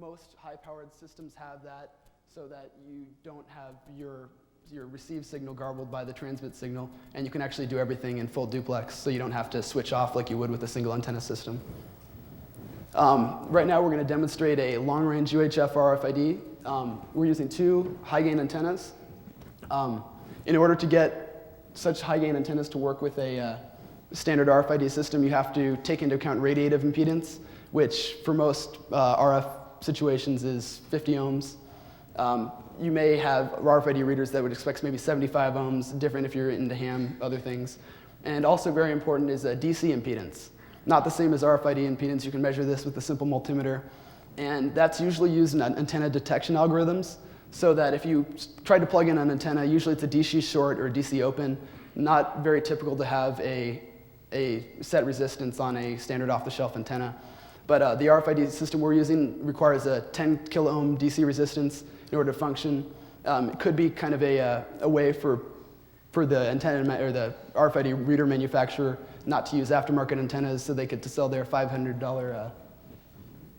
most high-powered systems have that so that you don't have your received signal garbled by the transmit signal, and you can actually do everything in full duplex, so you don't have to switch off like you would with a single antenna system. Right now, we're going to demonstrate a long-range UHF RFID. We're using 2 high-gain antennas. In order to get such high-gain antennas to work with a standard RFID system, you have to take into account radiative impedance, which for most RF situations is 50 ohms. You may have RFID readers that would expect maybe 75 ohms, different if you're into ham, other things. And also very important is a DC impedance. Not the same as RFID impedance. You can measure this with a simple multimeter. And that's usually used in antenna detection algorithms, so that if you try to plug in an antenna, usually it's a DC short or a DC open. Not very typical to have a set resistance on a standard off-the-shelf antenna. But the RFID system we're using requires a 10 kilo ohm DC resistance in order to function. It could be kind of a way for the antenna or the RFID reader manufacturer not to use aftermarket antennas, so they could sell their $500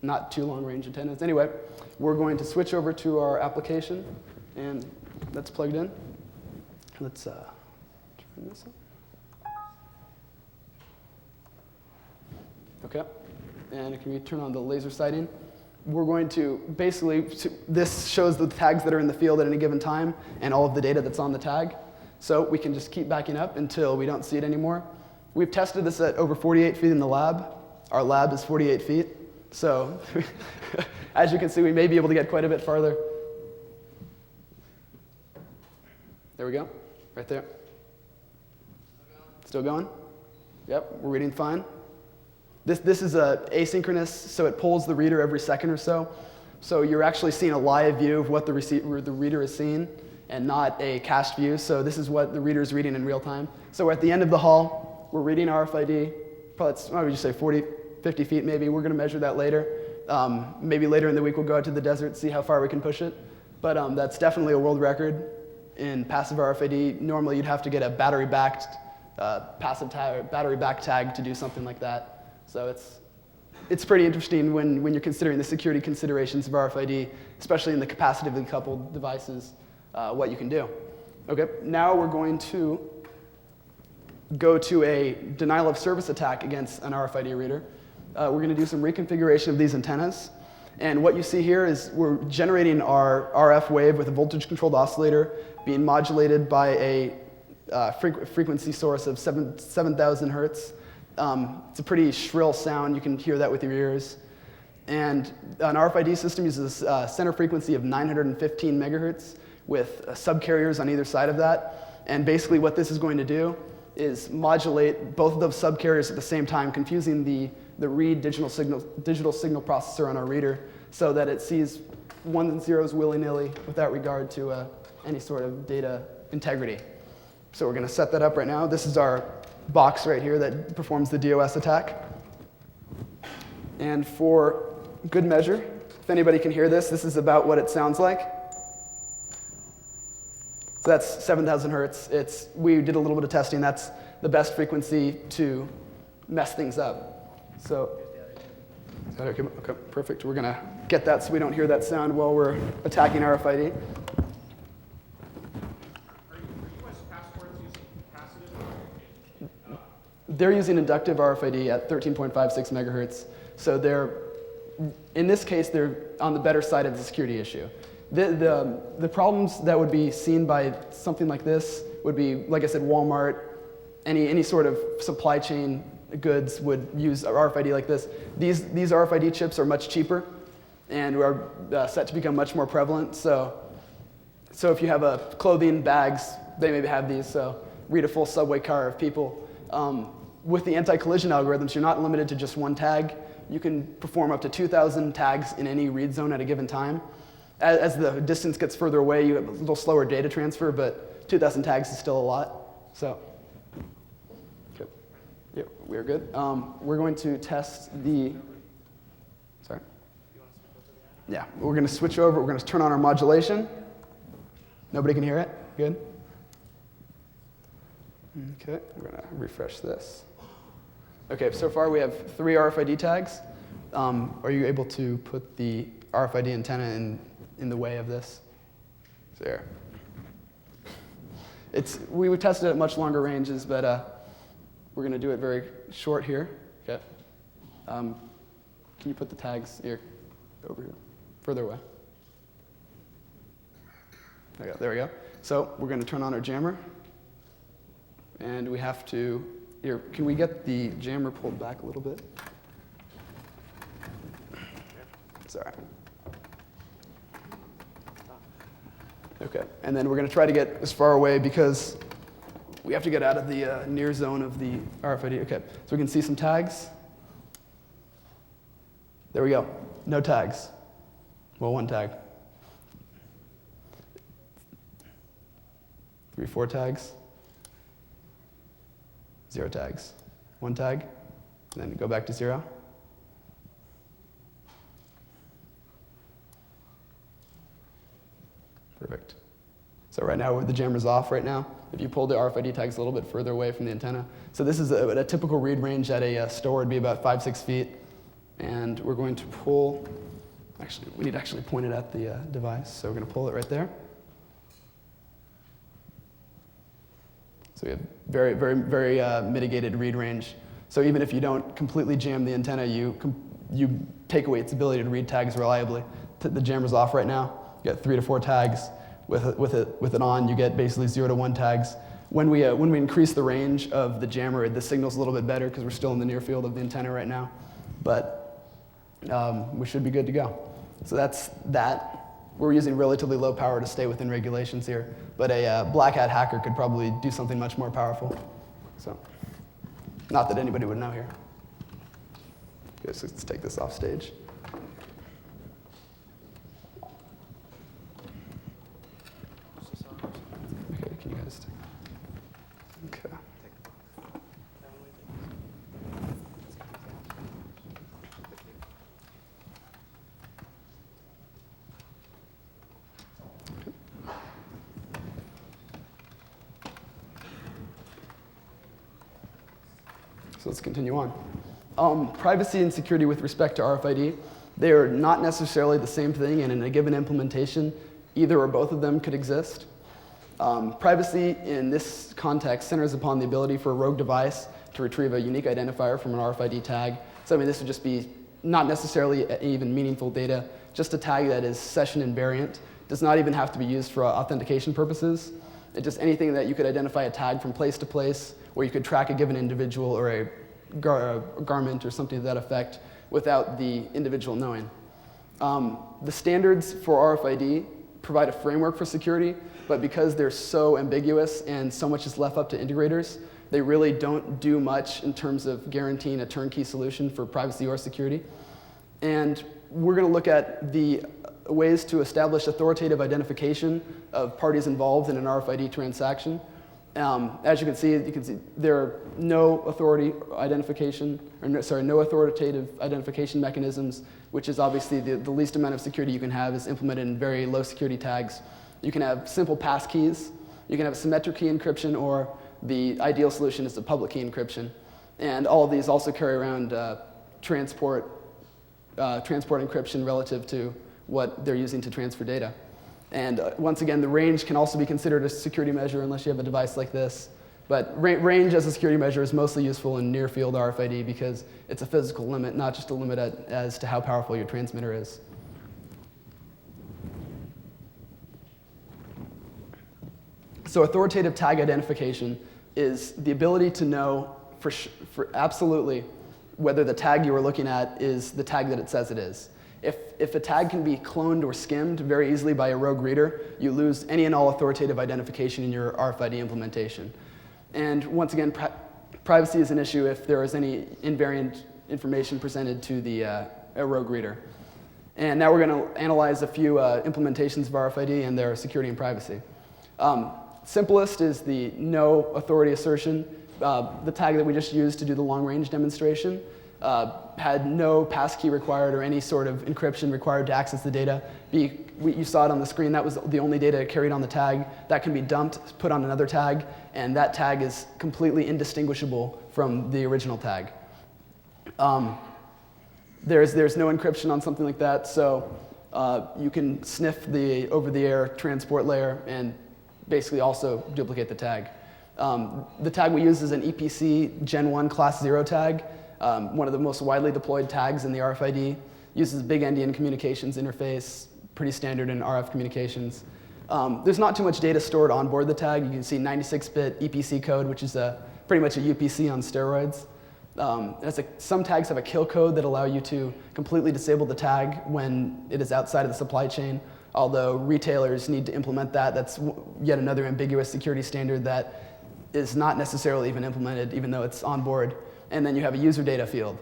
not too long-range antennas. Anyway, we're going to switch over to our application, and that's plugged in. Let's turn this on. Okay, and can we turn on the laser sighting? We're going to basically, this shows the tags that are in the field at any given time and all of the data that's on the tag. So we can just keep backing up until we don't see it anymore. We've tested this at over 48 feet in the lab. Our lab is 48 feet. So as you can see, we may be able to get quite a bit farther. There we go, right there. Still going? Yep, we're reading fine. This is asynchronous, so it pulls the reader every second or so. So you're actually seeing a live view of what the reader is seeing and not a cached view. So this is what the reader is reading in real time. So we're at the end of the hall. We're reading RFID. Probably, what would you say, 40, 50 feet maybe. We're going to measure that later. Maybe later in the week we'll go out to the desert, see how far we can push it. But that's definitely a world record in passive RFID. Normally you'd have to get a battery-backed passive tag or battery-backed tag to do something like that. So it's pretty interesting when you're considering the security considerations of RFID, especially in the capacitively coupled devices, what you can do. Okay, now we're going to go to a denial of service attack against an RFID reader. We're going to do some reconfiguration of these antennas. And what you see here is we're generating our RF wave with a voltage-controlled oscillator being modulated by a frequency source of 7,000 hertz. It's a pretty shrill sound. You can hear that with your ears. And an RFID system uses a center frequency of 915 megahertz with subcarriers on either side of that. And basically what this is going to do is modulate both of those subcarriers at the same time, confusing the read digital signal processor on our reader so that it sees ones and zeros willy-nilly without regard to any sort of data integrity. So we're going to set that up right now. This is our box right here that performs the DoS attack. And for good measure, if anybody can hear this, this is about what it sounds like. So that's 7,000 hertz. We did a little bit of testing. That's the best frequency to mess things up. So, is that okay? Okay, perfect. We're going to get that so we don't hear that sound while we're attacking RFID. They're using inductive RFID at 13.56 megahertz. So in this case, they're on the better side of the security issue. The problems that would be seen by something like this would be, like I said, Walmart, any sort of supply chain goods would use RFID like this. These RFID chips are much cheaper and are set to become much more prevalent. So if you have clothing, bags, they maybe have these. So read a full subway car of people. With the anti-collision algorithms, you're not limited to just one tag. You can perform up to 2,000 tags in any read zone at a given time. As the distance gets further away, you have a little slower data transfer, but 2,000 tags is still a lot. So, okay. Yeah, we're good. We're going to test the, sorry? Yeah, we're going to switch over. We're going to turn on our modulation. Nobody can hear it? Good. Okay, we're going to refresh this. Okay, so far we have 3 RFID tags. Are you able to put the RFID antenna in the way of this. So here. We tested it at much longer ranges, but we're going to do it very short here. Okay. Can you put the tags here, over here, further away? There we go. So we're going to turn on our jammer, and we have to. Here, can we get the jammer pulled back a little bit? Sorry. Okay, and then we're going to try to get as far away because we have to get out of the near zone of the RFID. Okay, so we can see some tags. There we go. No tags. Well, one tag. 3, 4 tags. 0 tags. 1 tag. And then go back to 0. Perfect. So right now, the jammer's off right now. If you pull the RFID tags a little bit further away from the antenna. So this is a typical read range at a store would be about 5, 6 feet. And we're going to pull, actually, we need to actually point it at the device. So we're going to pull it right there. So we have very, very, very mitigated read range. So even if you don't completely jam the antenna, you take away its ability to read tags reliably. The jammer's off right now. You get 3 to 4 tags. With it on, you get basically 0 to 1 tags. When we increase the range of the jammer, the signal's a little bit better because we're still in the near field of the antenna right now. But we should be good to go. So that's that. We're using relatively low power to stay within regulations here. But a black hat hacker could probably do something much more powerful. So, not that anybody would know here. Okay, so let's take this off stage. Okay, can you guys take? Okay. So let's continue on. Privacy and security with respect to RFID, they are not necessarily the same thing, and in a given implementation, either or both of them could exist. Privacy in this context centers upon the ability for a rogue device to retrieve a unique identifier from an RFID tag. So I mean, this would just be not necessarily even meaningful data, just a tag that is session invariant. Does not even have to be used for authentication purposes. It's just anything that you could identify a tag from place to place, where you could track a given individual or a garment or something to that effect without the individual knowing. The standards for RFID provide a framework for security, but because they're so ambiguous and so much is left up to integrators, they really don't do much in terms of guaranteeing a turnkey solution for privacy or security. And we're going to look at the ways to establish authoritative identification of parties involved in an RFID transaction. As you can see there are no authoritative identification mechanisms, which is obviously the least amount of security you can have is implemented in very low security tags. You can have simple passkeys, you can have symmetric key encryption, or the ideal solution is the public key encryption. And all of these also carry around transport encryption relative to what they're using to transfer data. And once again, the range can also be considered a security measure unless you have a device like this. But range as a security measure is mostly useful in near field RFID because it's a physical limit, not just a limit as to how powerful your transmitter is. So authoritative tag identification is the ability to know for absolutely whether the tag you are looking at is the tag that it says it is. If a tag can be cloned or skimmed very easily by a rogue reader, you lose any and all authoritative identification in your RFID implementation. And once again, privacy is an issue if there is any invariant information presented to a rogue reader. And now we're going to analyze a few implementations of RFID and their security and privacy. Simplest is the no authority assertion. The tag that we just used to do the long-range demonstration had no passkey required or any sort of encryption required to access the data. You saw it on the screen. That was the only data carried on the tag. That can be dumped, put on another tag, and that tag is completely indistinguishable from the original tag. There's no encryption on something like that, so You can sniff the over-the-air transport layer and basically also duplicate the tag. The tag we use is an EPC Gen 1 Class 0 tag, one of the most widely deployed tags in the RFID. Uses big endian communications interface, pretty standard in RF communications. There's not too much data stored on board the tag. You can see 96-bit EPC code, which is pretty much a UPC on steroids. Some tags have a kill code that allow you to completely disable the tag when it is outside of the supply chain, although retailers need to implement that. That's yet another ambiguous security standard that is not necessarily even implemented, even though it's on board. And then you have a user data field.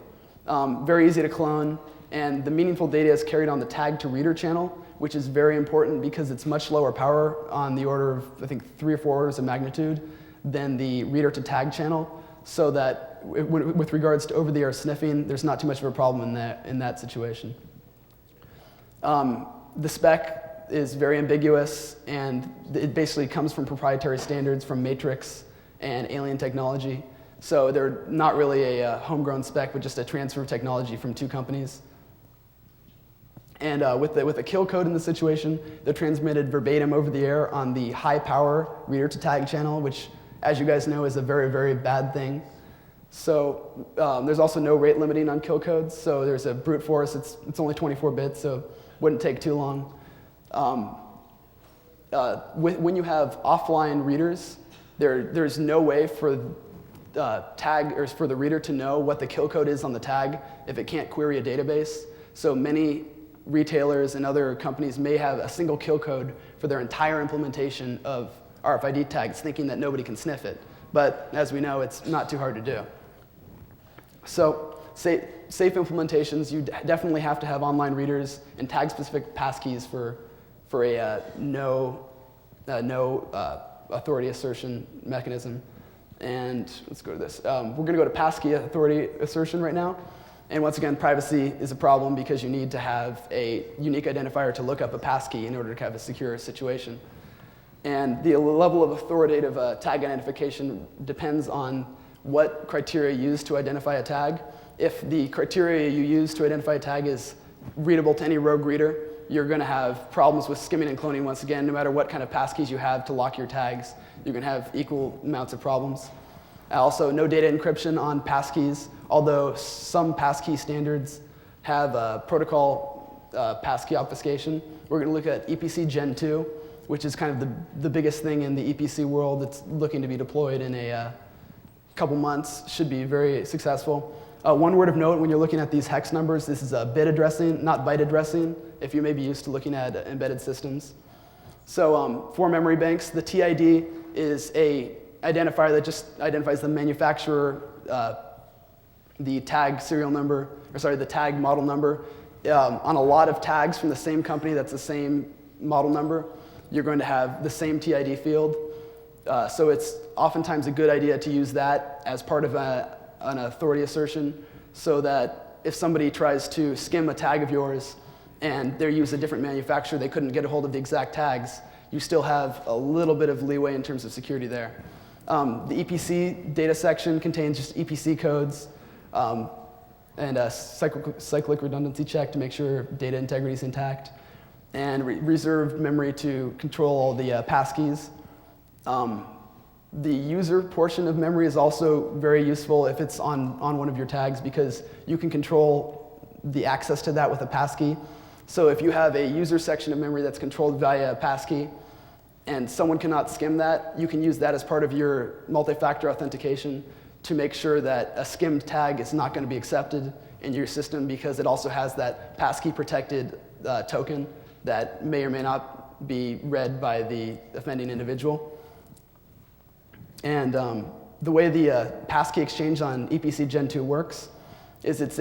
Very easy to clone, and the meaningful data is carried on the tag to reader channel, which is very important because it's much lower power, on the order of, I think, 3 or 4 orders of magnitude than the reader to tag channel, so that with regards to over-the-air sniffing, there's not too much of a problem in that situation. The spec is very ambiguous, and it basically comes from proprietary standards from Matrix and Alien Technology. So they're not really a homegrown spec, but just a transfer of technology from 2 companies. And with a kill code in the situation, they're transmitted verbatim over the air on the high power reader to tag channel, which, as you guys know, is a very, very bad thing. So there's also no rate limiting on kill codes. So there's a brute force. It's only 24 bits, so wouldn't take too long. When you have offline readers, there's no way for tag or for the reader to know what the kill code is on the tag if it can't query a database. So many retailers and other companies may have a single kill code for their entire implementation of RFID tags, thinking that nobody can sniff it. But as we know, it's not too hard to do. So safe implementations, you definitely have to have online readers and tag-specific passkeys for a no authority assertion mechanism. And let's go to this. We're going to go to passkey authority assertion right now. And once again, privacy is a problem because you need to have a unique identifier to look up a passkey in order to have a secure situation. And the level of authoritative tag identification depends on what criteria you use to identify a tag. If the criteria you use to identify a tag is readable to any rogue reader, you're going to have problems with skimming and cloning once again. No matter what kind of passkeys you have to lock your tags, you're going to have equal amounts of problems. Also, no data encryption on passkeys, although some passkey standards have protocol passkey obfuscation. We're going to look at EPC Gen 2, which is kind of the biggest thing in the EPC world that's looking to be deployed in a couple months. Should be very successful. One word of note when you're looking at these hex numbers, this is bit addressing, not byte addressing, if you may be used to looking at embedded systems. So for memory banks, the TID is a identifier that just identifies the manufacturer, the tag serial number, or sorry, the tag model number. On a lot of tags from the same company that's the same model number, you're going to have the same TID field. So it's oftentimes a good idea to use that as part of an authority assertion, so that if somebody tries to skim a tag of yours and they use a different manufacturer, they couldn't get a hold of the exact tags, you still have a little bit of leeway in terms of security there. The EPC data section contains just EPC codes and a cyclic redundancy check to make sure data integrity is intact, and reserved memory to control all the passkeys. The user portion of memory is also very useful if it's on one of your tags, because you can control the access to that with a passkey. So if you have a user section of memory that's controlled via a passkey and someone cannot skim that, you can use that as part of your multi-factor authentication to make sure that a skimmed tag is not going to be accepted in your system, because it also has that passkey protected token that may or may not be read by the offending individual. And the way the passkey exchange on EPC Gen 2 works is it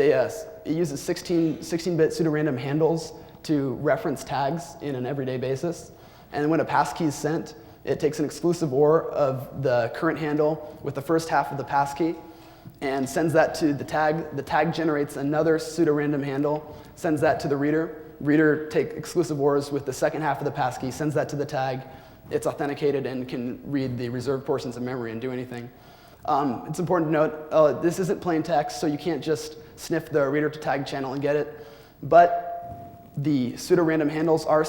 uses 16-bit pseudorandom handles to reference tags in an everyday basis. And when a passkey is sent, it takes an exclusive OR of the current handle with the first half of the passkey and sends that to the tag. The tag generates another pseudorandom handle, sends that to the reader. Reader takes exclusive ORs with the second half of the passkey, sends that to the tag. It's authenticated and can read the reserved portions of memory and do anything. It's important to note, this isn't plain text, so you can't just sniff the reader to tag channel and get it. But The pseudo-random handles are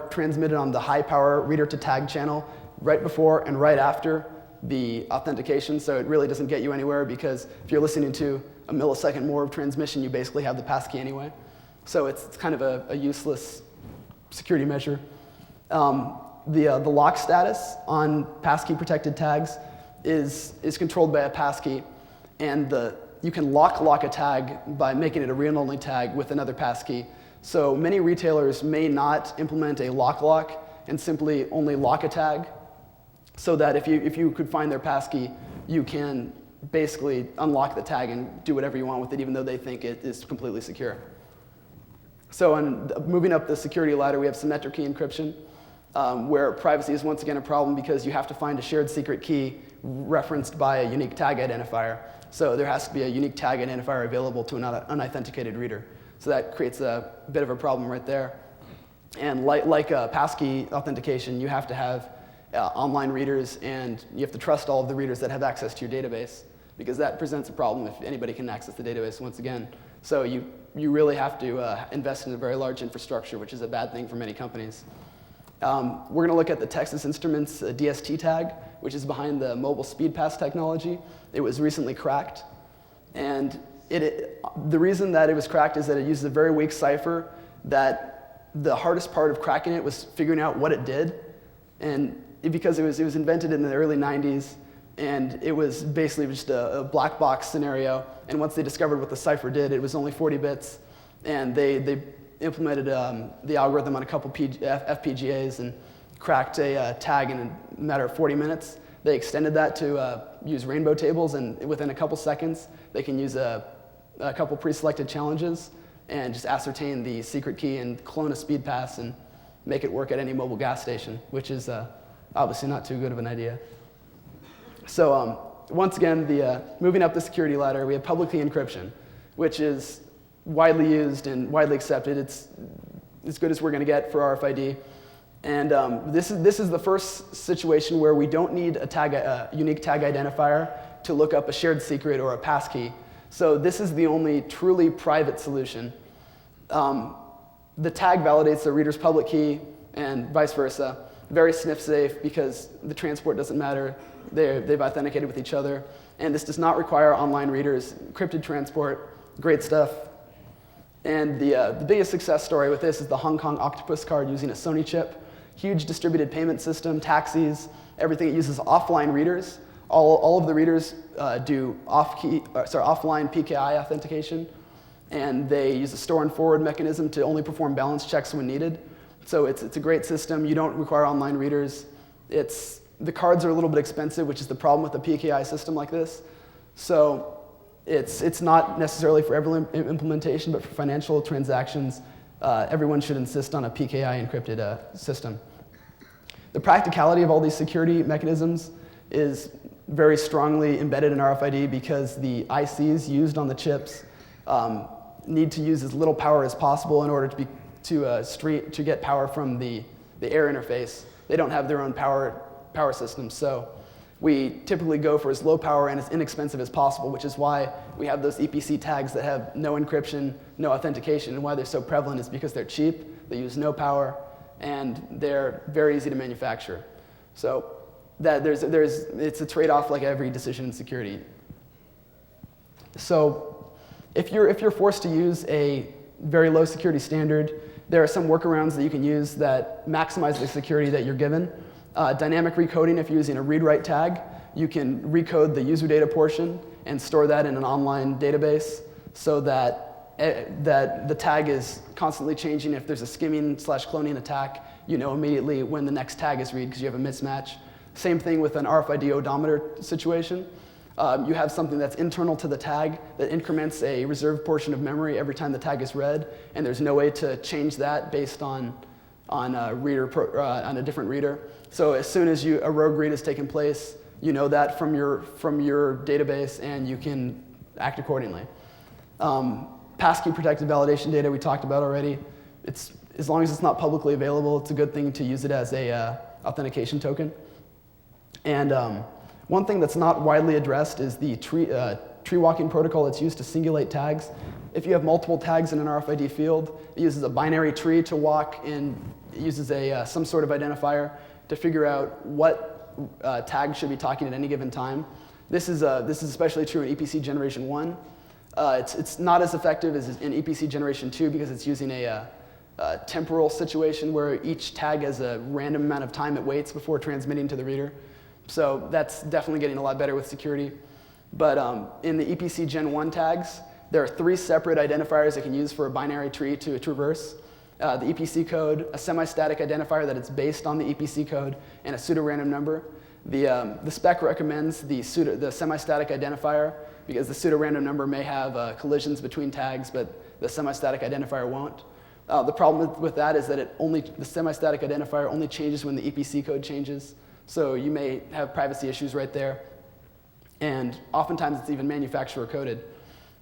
transmitted on the high-power reader-to-tag channel right before and right after the authentication, so it really doesn't get you anywhere because if you're listening to a millisecond more of transmission, you basically have the passkey anyway. So it's kind of a useless security measure. The lock status on passkey-protected tags is controlled by a passkey, and you can lock a tag by making it a read-only tag with another passkey. So many retailers may not implement a lock and simply only lock a tag, so that if you could find their passkey, you can basically unlock the tag and do whatever you want with it, even though they think it is completely secure. So moving up the security ladder, we have symmetric key encryption, where privacy is once again a problem because you have to find a shared secret key referenced by a unique tag identifier. So there has to be a unique tag identifier available to an unauthenticated reader. So that creates a bit of a problem right there. And like passkey authentication, you have to have online readers, and you have to trust all of the readers that have access to your database, because that presents a problem if anybody can access the database once again. So you really have to invest in a very large infrastructure, which is a bad thing for many companies. We're going to look at the Texas Instruments DST tag, which is behind the mobile speed pass technology. It was recently cracked, and the reason that it was cracked is that it uses a very weak cipher that the hardest part of cracking it was figuring out what it did, and because it was invented in the early 90s, and it was basically just a black box scenario, and once they discovered what the cipher did, it was only 40 bits, and they implemented the algorithm on a couple FPGAs and cracked a tag in a matter of 40 minutes. They extended that to use rainbow tables, and within a couple seconds, they can use a couple pre-selected challenges and just ascertain the secret key and clone a speed pass and make it work at any mobile gas station, which is obviously not too good of an idea. So once again, moving up the security ladder, we have public key encryption, which is widely used and widely accepted. It's as good as we're going to get for RFID. And this is the first situation where we don't need a unique tag identifier to look up a shared secret or a passkey. So this is the only truly private solution. The tag validates the reader's public key and vice versa. Very sniff safe because the transport doesn't matter. They've authenticated with each other. And this does not require online readers. Encrypted transport, great stuff. And the biggest success story with this is the Hong Kong Octopus card using a Sony chip. Huge distributed payment system, taxis, everything. It uses offline readers. All of the readers do offline PKI authentication, and they use a store and forward mechanism to only perform balance checks when needed. So it's a great system. You don't require online readers. The cards are a little bit expensive, which is the problem with a PKI system like this. So it's not necessarily for every implementation, but for financial transactions, everyone should insist on a PKI encrypted system. The practicality of all these security mechanisms is very strongly embedded in RFID because the ICs used on the chips need to use as little power as possible in order to get power from the air interface. They don't have their own power systems, so we typically go for as low power and as inexpensive as possible, which is why we have those EPC tags that have no encryption, no authentication, and why they're so prevalent is because they're cheap, they use no power, and they're very easy to manufacture. So it's a trade-off like every decision in security. So if you're forced to use a very low security standard, there are some workarounds that you can use that maximize the security that you're given. Dynamic recoding, if you're using a read-write tag, you can recode the user data portion and store that in an online database so that the tag is constantly changing. If there's a skimming/cloning attack, you know immediately when the next tag is read because you have a mismatch. Same thing with an RFID odometer situation. You have something that's internal to the tag that increments a reserved portion of memory every time the tag is read, and there's no way to change that based on a different reader. So as soon as a rogue read has taken place, you know that from your database, and you can act accordingly. Passkey protected validation data we talked about already. As long as it's not publicly available, it's a good thing to use it as a authentication token. And one thing that's not widely addressed is the tree walking protocol that's used to singulate tags. if you have multiple tags in an RFID field, it uses a binary tree to walk, and it uses some sort of identifier to figure out what tag should be talking at any given time. This is especially true in EPC Generation 1. It's not as effective as in EPC Generation 2 because it's using a temporal situation where each tag has a random amount of time it waits before transmitting to the reader. So that's definitely getting a lot better with security. But in the EPC Gen 1 tags, there are 3 separate identifiers it can use for a binary tree to traverse. The EPC code, a semi-static identifier that it's based on the EPC code, and a pseudo-random number. The spec recommends the semi-static identifier because the pseudo-random number may have collisions between tags, but the semi-static identifier won't. The problem with that is that the semi-static identifier only changes when the EPC code changes. So you may have privacy issues right there. And oftentimes it's even manufacturer coded.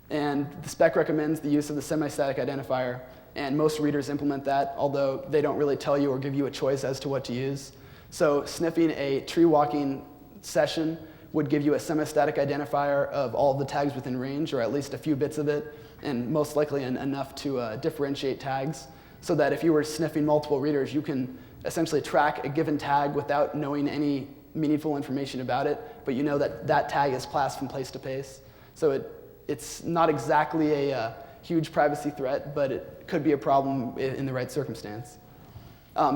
And the spec recommends the use of the semi-static identifier, and most readers implement that, although they don't really tell you or give you a choice as to what to use. So sniffing a tree walking session would give you a semi-static identifier of all of the tags within range, or at least a few bits of it, and most likely enough to differentiate tags, so that if you were sniffing multiple readers, you can essentially track a given tag without knowing any meaningful information about it, but you know that that tag is passed from place to place. So it's not exactly a huge privacy threat, but it could be a problem in the right circumstance.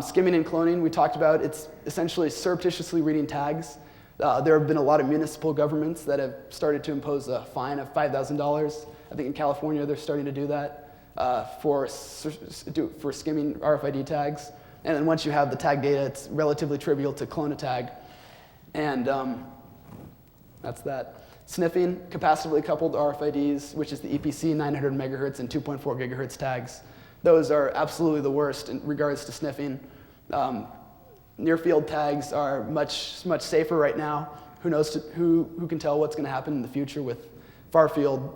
Skimming and cloning, we talked about, it's essentially surreptitiously reading tags. There have been a lot of municipal governments that have started to impose a fine of $5,000. I think in California they're starting to do that for skimming RFID tags. And then once you have the tag data, it's relatively trivial to clone a tag. And that's that. Sniffing, capacitively coupled RFIDs, which is the EPC 900 megahertz and 2.4 gigahertz tags. Those are absolutely the worst in regards to sniffing. Near-field tags are much safer right now. Who knows? Who can tell what's going to happen in the future with far-field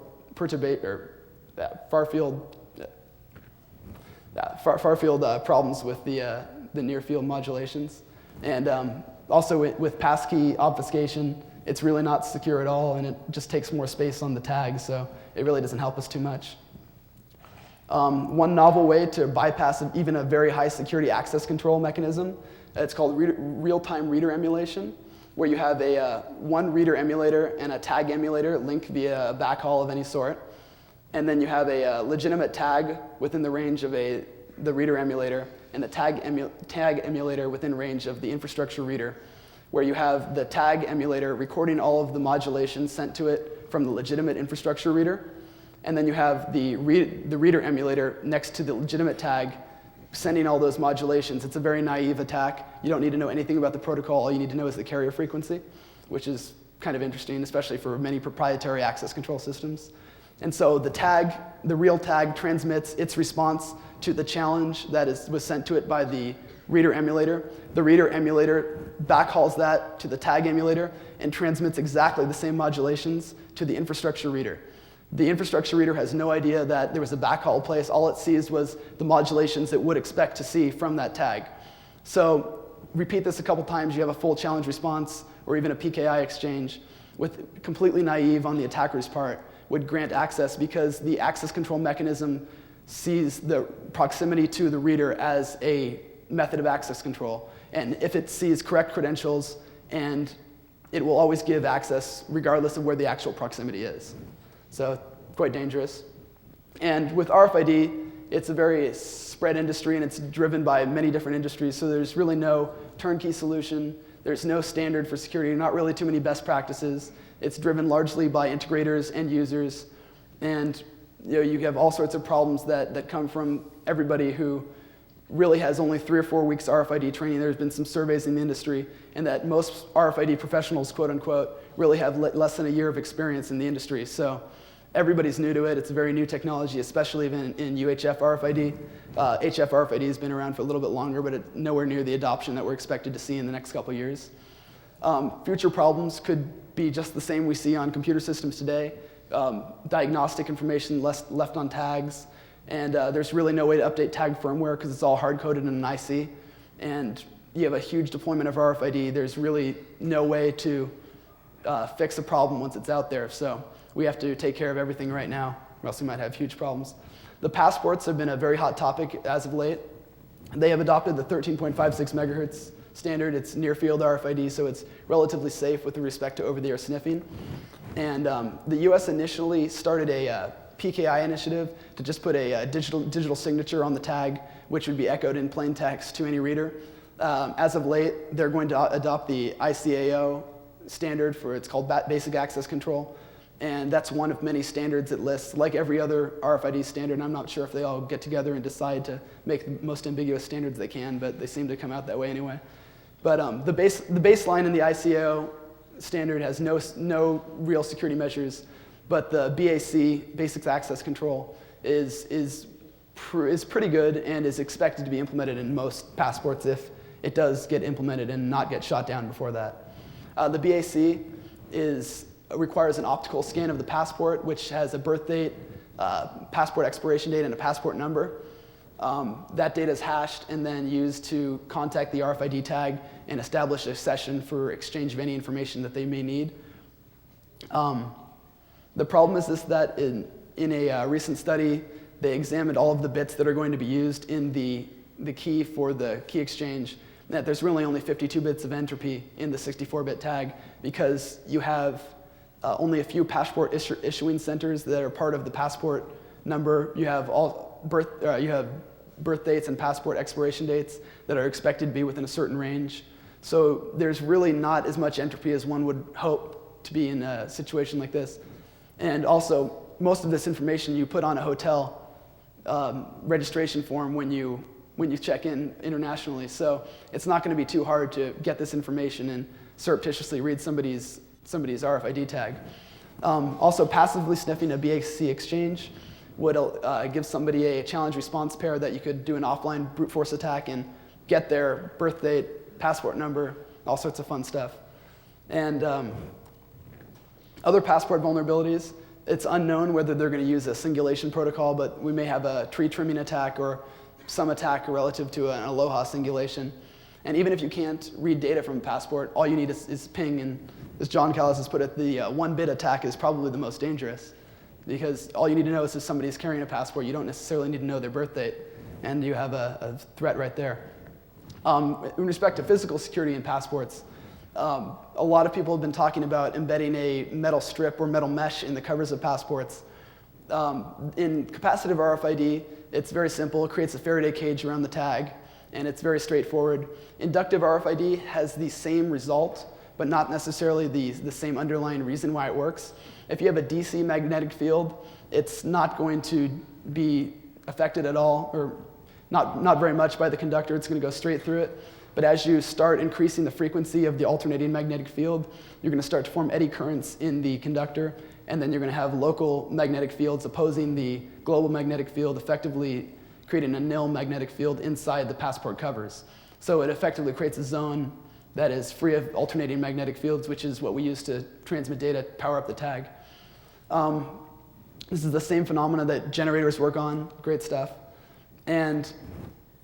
problems with the near-field modulations, and also with passkey obfuscation. It's really not secure at all, and it just takes more space on the tag, so it really doesn't help us too much. One novel way to bypass even a very high security access control mechanism, it's called real-time reader emulation, where you have one reader emulator and a tag emulator linked via a backhaul of any sort, and then you have a legitimate tag within the range of the reader emulator, and the tag emulator within range of the infrastructure reader, where you have the tag emulator recording all of the modulations sent to it from the legitimate infrastructure reader, and then you have the reader emulator next to the legitimate tag sending all those modulations. It's a very naive attack. You don't need to know anything about the protocol. All you need to know is the carrier frequency, which is kind of interesting, especially for many proprietary access control systems. And so the real tag transmits its response to the challenge that was sent to it by the reader emulator. The reader emulator backhauls that to the tag emulator and transmits exactly the same modulations to the infrastructure reader. The infrastructure reader has no idea that there was a backhaul place. All it sees was the modulations it would expect to see from that tag. So repeat this a couple times, you have a full challenge response or even a PKI exchange with completely naive on the attacker's part would grant access because the access control mechanism sees the proximity to the reader as a method of access control. And if it sees correct credentials, and it will always give access regardless of where the actual proximity is. So quite dangerous. And with RFID, it's a very spread industry and it's driven by many different industries, so there's really no turnkey solution. There's no standard for security, not really too many best practices. It's driven largely by integrators, end users, and you have all sorts of problems that come from everybody who really has only 3 or 4 weeks RFID training. There's been some surveys in the industry, and that most RFID professionals, quote unquote, really have less than a year of experience in the industry. So everybody's new to it. It's a very new technology, especially in UHF RFID. HF RFID has been around for a little bit longer, but it's nowhere near the adoption that we're expected to see in the next couple of years. Future problems could be just the same we see on computer systems today. Diagnostic information left on tags, and there's really no way to update tag firmware because it's all hard-coded in an IC. And you have a huge deployment of RFID. There's really no way to fix a problem once it's out there. So we have to take care of everything right now or else we might have huge problems. The passports have been a very hot topic as of late. They have adopted the 13.56 megahertz standard. It's near-field RFID, so it's relatively safe with respect to over-the-air sniffing. And the US initially started a PKI initiative to just put a digital signature on the tag, which would be echoed in plain text to any reader. As of late, they're going to adopt the ICAO standard for, it's called Basic Access Control. And that's one of many standards it lists. Like every other RFID standard, I'm not sure if they all get together and decide to make the most ambiguous standards they can, but they seem to come out that way anyway. But the baseline in the ICAO standard has no real security measures, but the BAC, Basic Access Control, is pretty good and is expected to be implemented in most passports if it does get implemented and not get shot down before that. The BAC requires an optical scan of the passport, which has a birth date, passport expiration date, and a passport number. That data is hashed and then used to contact the RFID tag and establish a session for exchange of any information that they may need. The problem is that in a recent study, they examined all of the bits that are going to be used in the key for the key exchange, and that there's really only 52 bits of entropy in the 64-bit tag because you have only a few passport issuing centers that are part of the passport number. You have birth dates and passport expiration dates that are expected to be within a certain range. So there's really not as much entropy as one would hope to be in a situation like this. And also, most of this information you put on a hotel registration form when you check in internationally. So it's not going to be too hard to get this information and surreptitiously read somebody's RFID tag. Also, passively sniffing a BAC exchange would give somebody a challenge response pair that you could do an offline brute force attack and get their birth date, passport number, all sorts of fun stuff. And other passport vulnerabilities, it's unknown whether they're going to use a singulation protocol, but we may have a tree trimming attack or some attack relative to an Aloha singulation. And even if you can't read data from a passport, all you need is ping. And as John Callis has put it, the one-bit attack is probably the most dangerous, because all you need to know is if somebody's carrying a passport. You don't necessarily need to know their birth date, and you have a threat right there. In respect to physical security in passports, a lot of people have been talking about embedding a metal strip or metal mesh in the covers of passports. In capacitive RFID, it's very simple. It creates a Faraday cage around the tag, and it's very straightforward. Inductive RFID has the same result, but not necessarily the same underlying reason why it works. If you have a DC magnetic field, it's not going to be affected at all, or not very much by the conductor. It's going to go straight through it. But as you start increasing the frequency of the alternating magnetic field, you're going to start to form eddy currents in the conductor, and then you're going to have local magnetic fields opposing the global magnetic field, effectively creating a nil magnetic field inside the passport covers. So it effectively creates a zone that is free of alternating magnetic fields, which is what we use to transmit data, power up the tag. This is the same phenomena that generators work on, great stuff. And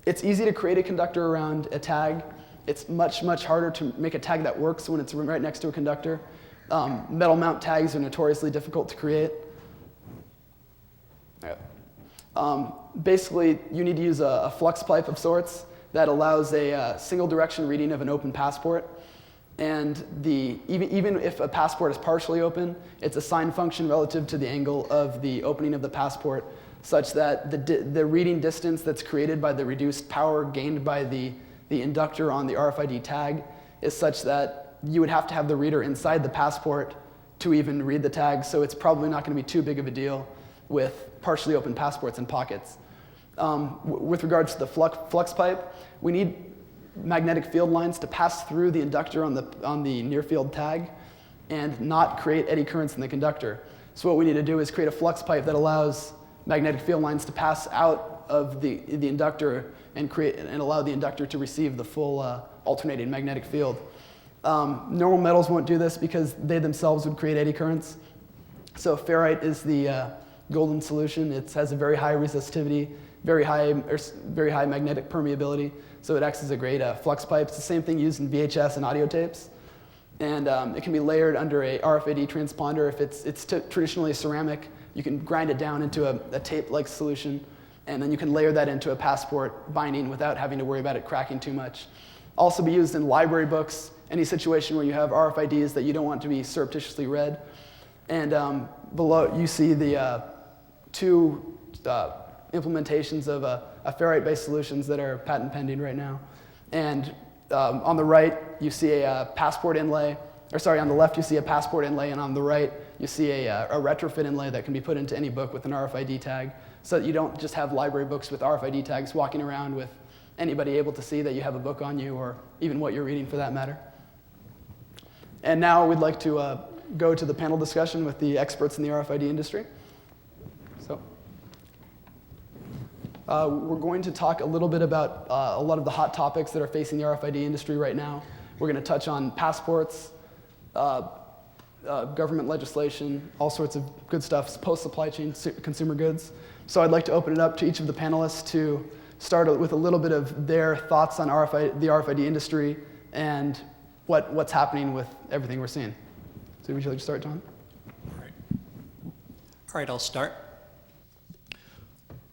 it's easy to create a conductor around a tag. It's much, much harder to make a tag that works when it's right next to a conductor. Metal mount tags are notoriously difficult to create. Basically, you need to use a flux pipe of sorts that allows a single direction reading of an open passport. And even if a passport is partially open, it's a sine function relative to the angle of the opening of the passport, such that the reading distance that's created by the reduced power gained by the inductor on the RFID tag is such that you would have to have the reader inside the passport to even read the tag, so it's probably not going to be too big of a deal with partially open passports in pockets. With regards to the flux pipe, we need magnetic field lines to pass through the inductor on the near field tag and not create eddy currents in the conductor. So what we need to do is create a flux pipe that allows magnetic field lines to pass out of the inductor and allow the inductor to receive the full alternating magnetic field. Normal metals won't do this because they themselves would create eddy currents. So ferrite is the golden solution. It has a very high resistivity, very high magnetic permeability, so it acts as a great flux pipe. It's the same thing used in VHS and audio tapes. And it can be layered under a RFID transponder. If it's traditionally a ceramic, you can grind it down into a tape-like solution, and then you can layer that into a passport binding without having to worry about it cracking too much. Also be used in library books, any situation where you have RFIDs that you don't want to be surreptitiously read. And below, you see the two implementations of a ferrite-based solutions that are patent pending right now. And on the right, you see a passport inlay, or sorry, on the left you see a passport inlay, and on the right you see a retrofit inlay that can be put into any book with an RFID tag, so that you don't just have library books with RFID tags walking around with anybody able to see that you have a book on you, or even what you're reading for that matter. And now we'd like to go to the panel discussion with the experts in the RFID industry. So we're going to talk a little bit about a lot of the hot topics that are facing the RFID industry right now. We're going to touch on passports, government legislation, all sorts of good stuff, post-supply chain consumer goods. So I'd like to open it up to each of the panelists to start with a little bit of their thoughts on the RFID industry and what's happening with everything we're seeing. So would you like to start, John? All right, I'll start.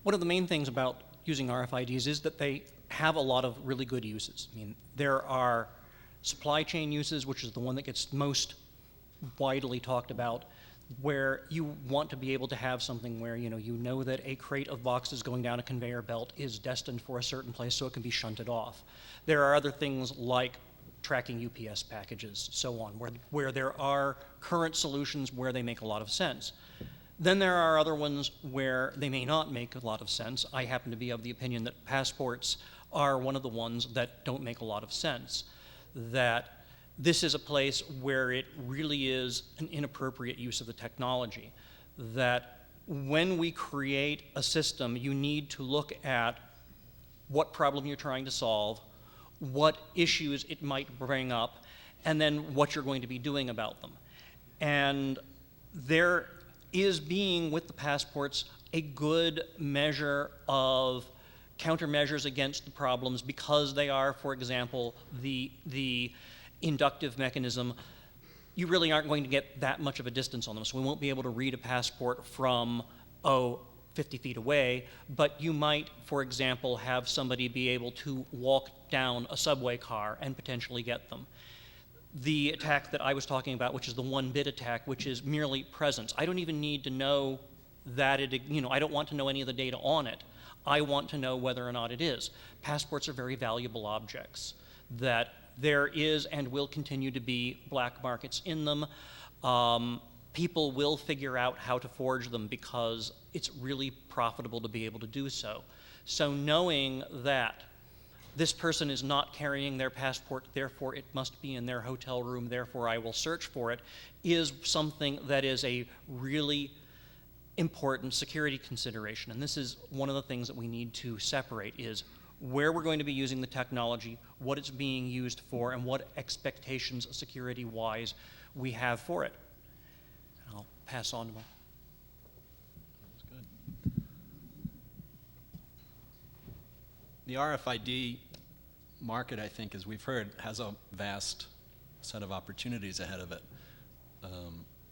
One of the main things about using RFIDs is that they have a lot of really good uses. I mean, there are supply chain uses, which is the one that gets most widely talked about, where you want to be able to have something where you know that a crate of boxes going down a conveyor belt is destined for a certain place so it can be shunted off. There are other things like tracking UPS packages, so on, where there are current solutions where they make a lot of sense. Then there are other ones where they may not make a lot of sense. I happen to be of the opinion that passports are one of the ones that don't make a lot of sense, that this is a place where it really is an inappropriate use of the technology, that when we create a system, you need to look at what problem you're trying to solve, what issues it might bring up, and then what you're going to be doing about them. And there is being, with the passports, a good measure of countermeasures against the problems because they are, for example, the inductive mechanism. You really aren't going to get that much of a distance on them, so we won't be able to read a passport from, 50 feet away, but you might, for example, have somebody be able to walk down a subway car and potentially get them. The attack that I was talking about, which is the one-bit attack, which is merely presence. I don't even need to know that I don't want to know any of the data on it. I want to know whether or not it is. Passports are very valuable objects, that there is and will continue to be black markets in them. People will figure out how to forge them because it's really profitable to be able to do so. So knowing that this person is not carrying their passport, therefore it must be in their hotel room, therefore I will search for it, is something that is a really important security consideration. And this is one of the things that we need to separate, is where we're going to be using the technology, what it's being used for, and what expectations security-wise we have for it. And I'll pass on to my... The RFID market, I think, as we've heard, has a vast set of opportunities ahead of it.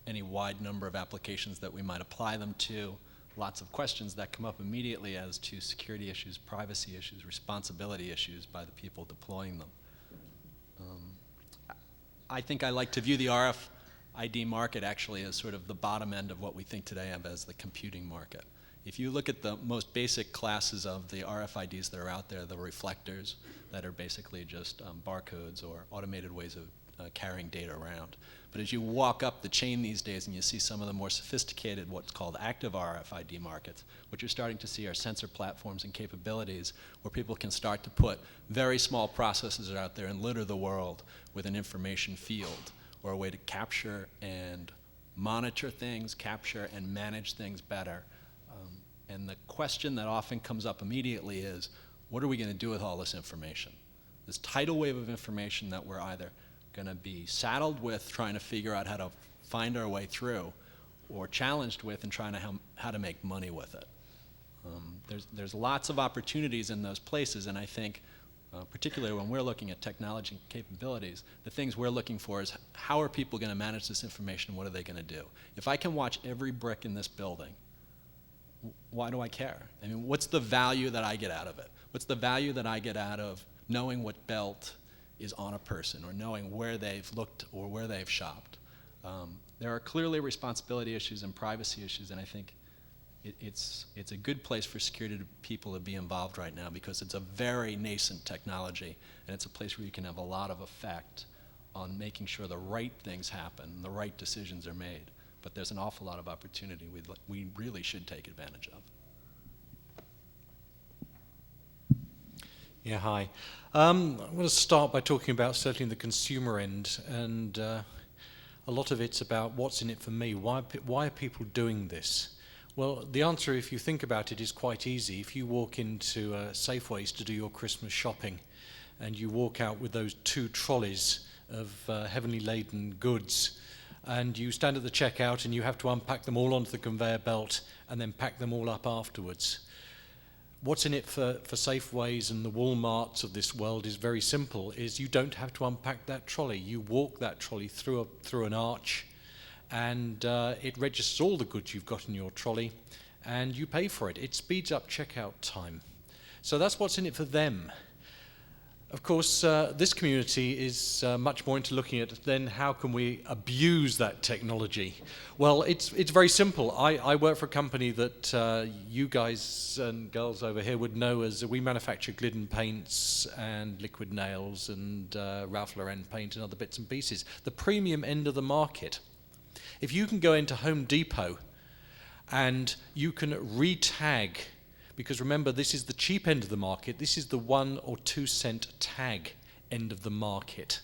Any wide number of applications that we might apply them to, lots of questions that come up immediately as to security issues, privacy issues, responsibility issues by the people deploying them. I think I like to view the RFID market actually as sort of the bottom end of what we think today of as the computing market. If you look at the most basic classes of the RFIDs that are out there, the reflectors that are basically just barcodes or automated ways of carrying data around. But as you walk up the chain these days and you see some of the more sophisticated, what's called active RFID markets, what you're starting to see are sensor platforms and capabilities where people can start to put very small processors out there and litter the world with an information field or a way to capture and monitor things, capture and manage things better. And the question that often comes up immediately is, what are we going to do with all this information? This tidal wave of information that we're either going to be saddled with trying to figure out how to find our way through, or challenged with and trying to how to make money with it. There's lots of opportunities in those places, and I think particularly when we're looking at technology capabilities, the things we're looking for is how are people going to manage this information, what are they going to do? If I can watch every brick in this building, why do I care? I mean, what's the value that I get out of it? What's the value that I get out of knowing what belt is on a person or knowing where they've looked or where they've shopped? There are clearly responsibility issues and privacy issues, and I think it's a good place for security people to be involved right now because it's a very nascent technology, and it's a place where you can have a lot of effect on making sure the right things happen, the right decisions are made. But there's an awful lot of opportunity we really should take advantage of. Yeah, hi. I'm going to start by talking about certainly the consumer end, and a lot of it's about what's in it for me. Why are people doing this? Well, the answer, if you think about it, is quite easy. If you walk into Safeways to do your Christmas shopping, and you walk out with those 2 trolleys of heavily laden goods, and you stand at the checkout and you have to unpack them all onto the conveyor belt and then pack them all up afterwards. What's in it for Safeways and the Walmarts of this world is very simple, is you don't have to unpack that trolley. You walk that trolley through an arch, and it registers all the goods you've got in your trolley, and you pay for it. It speeds up checkout time. So that's what's in it for them. Of course, this community is much more into looking at then how can we abuse that technology. Well, it's very simple. I work for a company that you guys and girls over here would know as we manufacture Glidden paints and liquid nails and Ralph Lauren paint and other bits and pieces. The premium end of the market. If you can go into Home Depot and you can re-tag, because remember, this is the cheap end of the market. This is the 1 or 2 cent tag end of the market.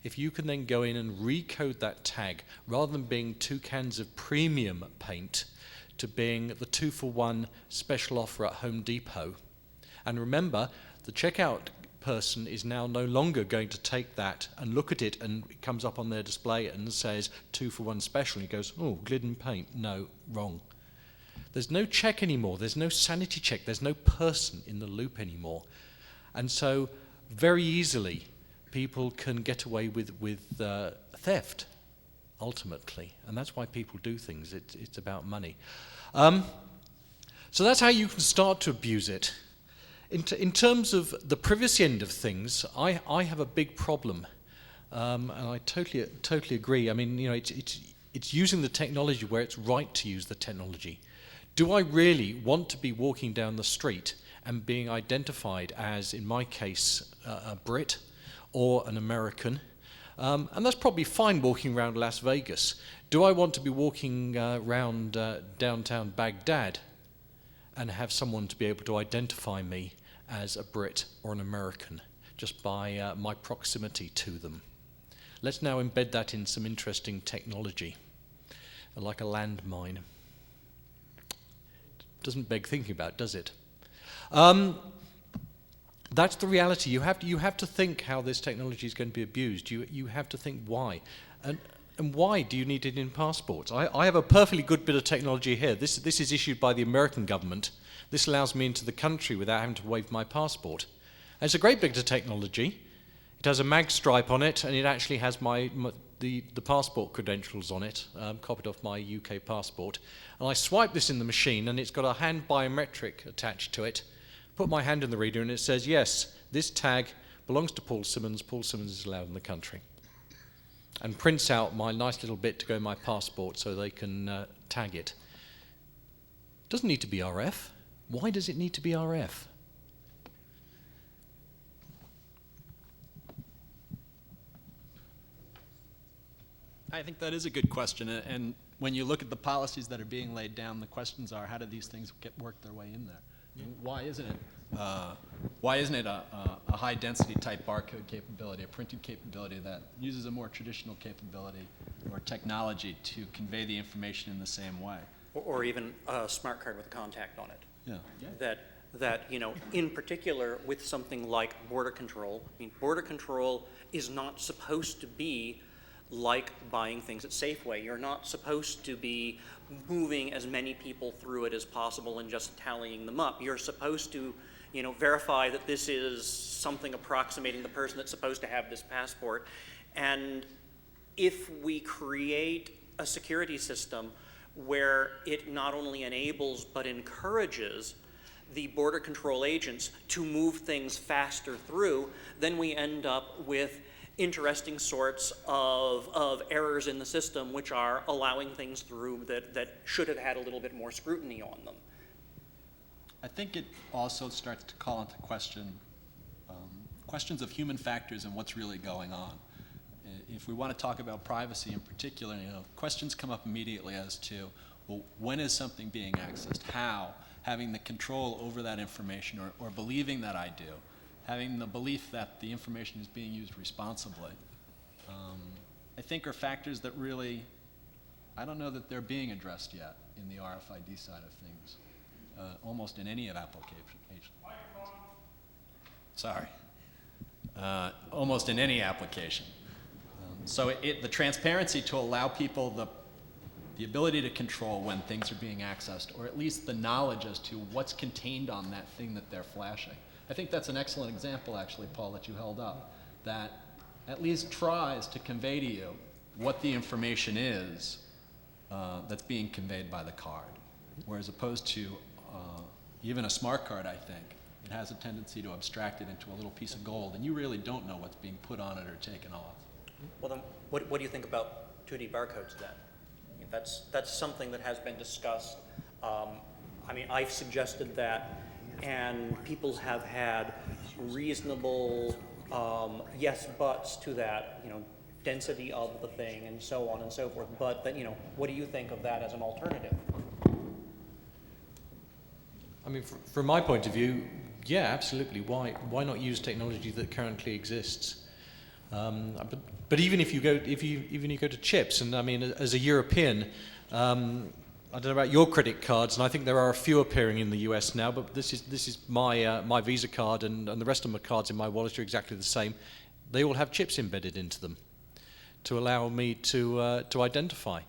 If you can then go in and recode that tag, rather than being 2 cans of premium paint, to being the 2-for-1 special offer at Home Depot. And remember, the checkout person is now no longer going to take that and look at it, and it comes up on their display and says 2-for-1 special. And he goes, oh, Glidden paint. No, wrong. There's no check anymore. There's no sanity check. There's no person in the loop anymore. And so very easily people can get away with theft, ultimately. And that's why people do things. It's about money. So that's how you can start to abuse it. In terms of the privacy end of things, I have a big problem. And I totally agree. I mean, you know, it's using the technology where it's right to use the technology. Do I really want to be walking down the street and being identified as, in my case, a Brit or an American? And that's probably fine walking around Las Vegas. Do I want to be walking around downtown Baghdad and have someone to be able to identify me as a Brit or an American just by my proximity to them? Let's now embed that in some interesting technology, like a landmine. Doesn't beg thinking about, does it? That's the reality. You have to think how this technology is going to be abused. You have to think why. And why do you need it in passports? I have a perfectly good bit of technology here. This is issued by the American government. This allows me into the country without having to wave my passport. And it's a great bit of technology. It has a mag stripe on it, and it actually has the passport credentials on it, copied off my UK passport. And I swipe this in the machine, and it's got a hand biometric attached to it. Put my hand in the reader, and it says, yes, this tag belongs to Paul Simmons. Paul Simmons is allowed in the country. And prints out my nice little bit to go in my passport so they can tag it. It doesn't need to be RF. Why does it need to be RF? I think that is a good question, and when you look at the policies that are being laid down, the questions are, how do these things work their way in there? Yeah. Why isn't it a high-density type barcode capability, a printed capability that uses a more traditional capability or technology to convey the information in the same way? Or even a smart card with a contact on it. Yeah. That you know, in particular with something like border control. I mean, border control is not supposed to be like buying things at Safeway. You're not supposed to be moving as many people through it as possible and just tallying them up. You're supposed to verify that this is something approximating the person that's supposed to have this passport. And if we create a security system where it not only enables but encourages the border control agents to move things faster through, then we end up with interesting sorts of errors in the system which are allowing things through that should have had a little bit more scrutiny on them. I think it also starts to call into question questions of human factors and what's really going on. If we want to talk about privacy in particular, questions come up immediately as to, well, when is something being accessed? How? Having the control over that information, or believing that I do. Having the belief that the information is being used responsibly. I think are factors that really, I don't know that they're being addressed yet in the RFID side of things, almost in any of application. Sorry. Almost in any application. So the transparency to allow people the ability to control when things are being accessed, or at least the knowledge as to what's contained on that thing that they're flashing. I think that's an excellent example, actually, Paul, that you held up, that at least tries to convey to you what the information is that's being conveyed by the card. Whereas opposed to even a smart card, I think, it has a tendency to abstract it into a little piece of gold, and you really don't know what's being put on it or taken off. Well, then, what do you think about 2D barcodes then? I mean, that's something that has been discussed. I mean, I've suggested that, and people have had reasonable yes buts to that, density of the thing and so on and so forth. But then, what do you think of that as an alternative? I mean, from my point of view, yeah, absolutely. Why not use technology that currently exists? But even if you go to chips, and I mean, as a European, I don't know about your credit cards, and I think there are a few appearing in the US now. But this is my Visa card, and the rest of my cards in my wallet are exactly the same. They all have chips embedded into them to allow me to identify.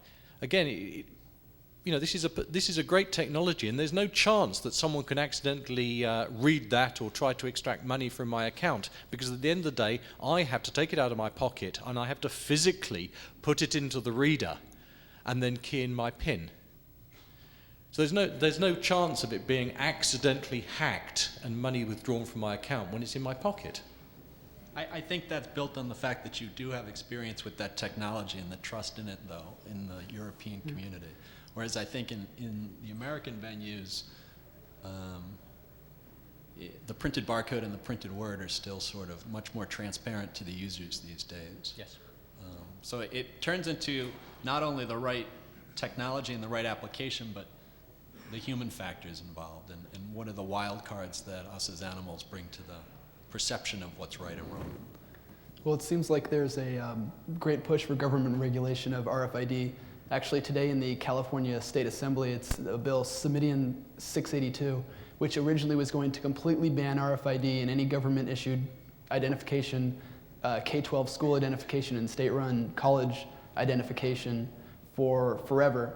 Again, this is a great technology, and there's no chance that someone can accidentally read that or try to extract money from my account, because at the end of the day, I have to take it out of my pocket and I have to physically put it into the reader and then key in my PIN. So there's no chance of it being accidentally hacked and money withdrawn from my account when it's in my pocket. I think that's built on the fact that you do have experience with that technology and the trust in it, though, in the European community. Whereas I think in the American venues, the printed barcode and the printed word are still sort of much more transparent to the users these days. Yes. So it turns into not only the right technology and the right application, but the human factors involved, and what are the wild cards that us as animals bring to the perception of what's right and wrong. Well, it seems like there's a great push for government regulation of RFID. Actually, today in the California State Assembly, it's a bill, Submidian 682, which originally was going to completely ban RFID and any government-issued identification, K-12 school identification and state-run college identification for forever.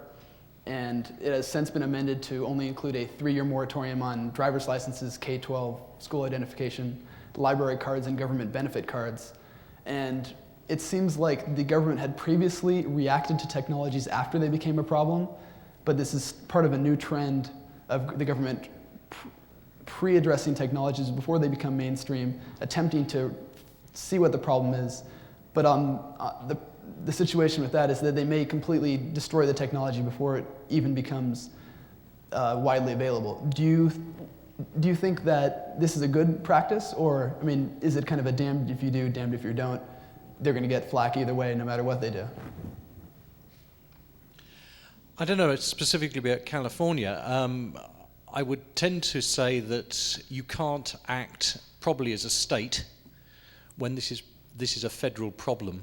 And it has since been amended to only include a 3-year moratorium on driver's licenses, K-12 school identification, library cards, and government benefit cards. And it seems like the government had previously reacted to technologies after they became a problem, but this is part of a new trend of the government pre-addressing technologies before they become mainstream, attempting to see what the problem is. But the situation with that is that they may completely destroy the technology before it even becomes widely available. Do you think that this is a good practice, or, I mean, is it kind of a damned if you do, damned if you don't? They're going to get flack either way, no matter what they do. I don't know specifically about California. I would tend to say that you can't act probably as a state when this is a federal problem,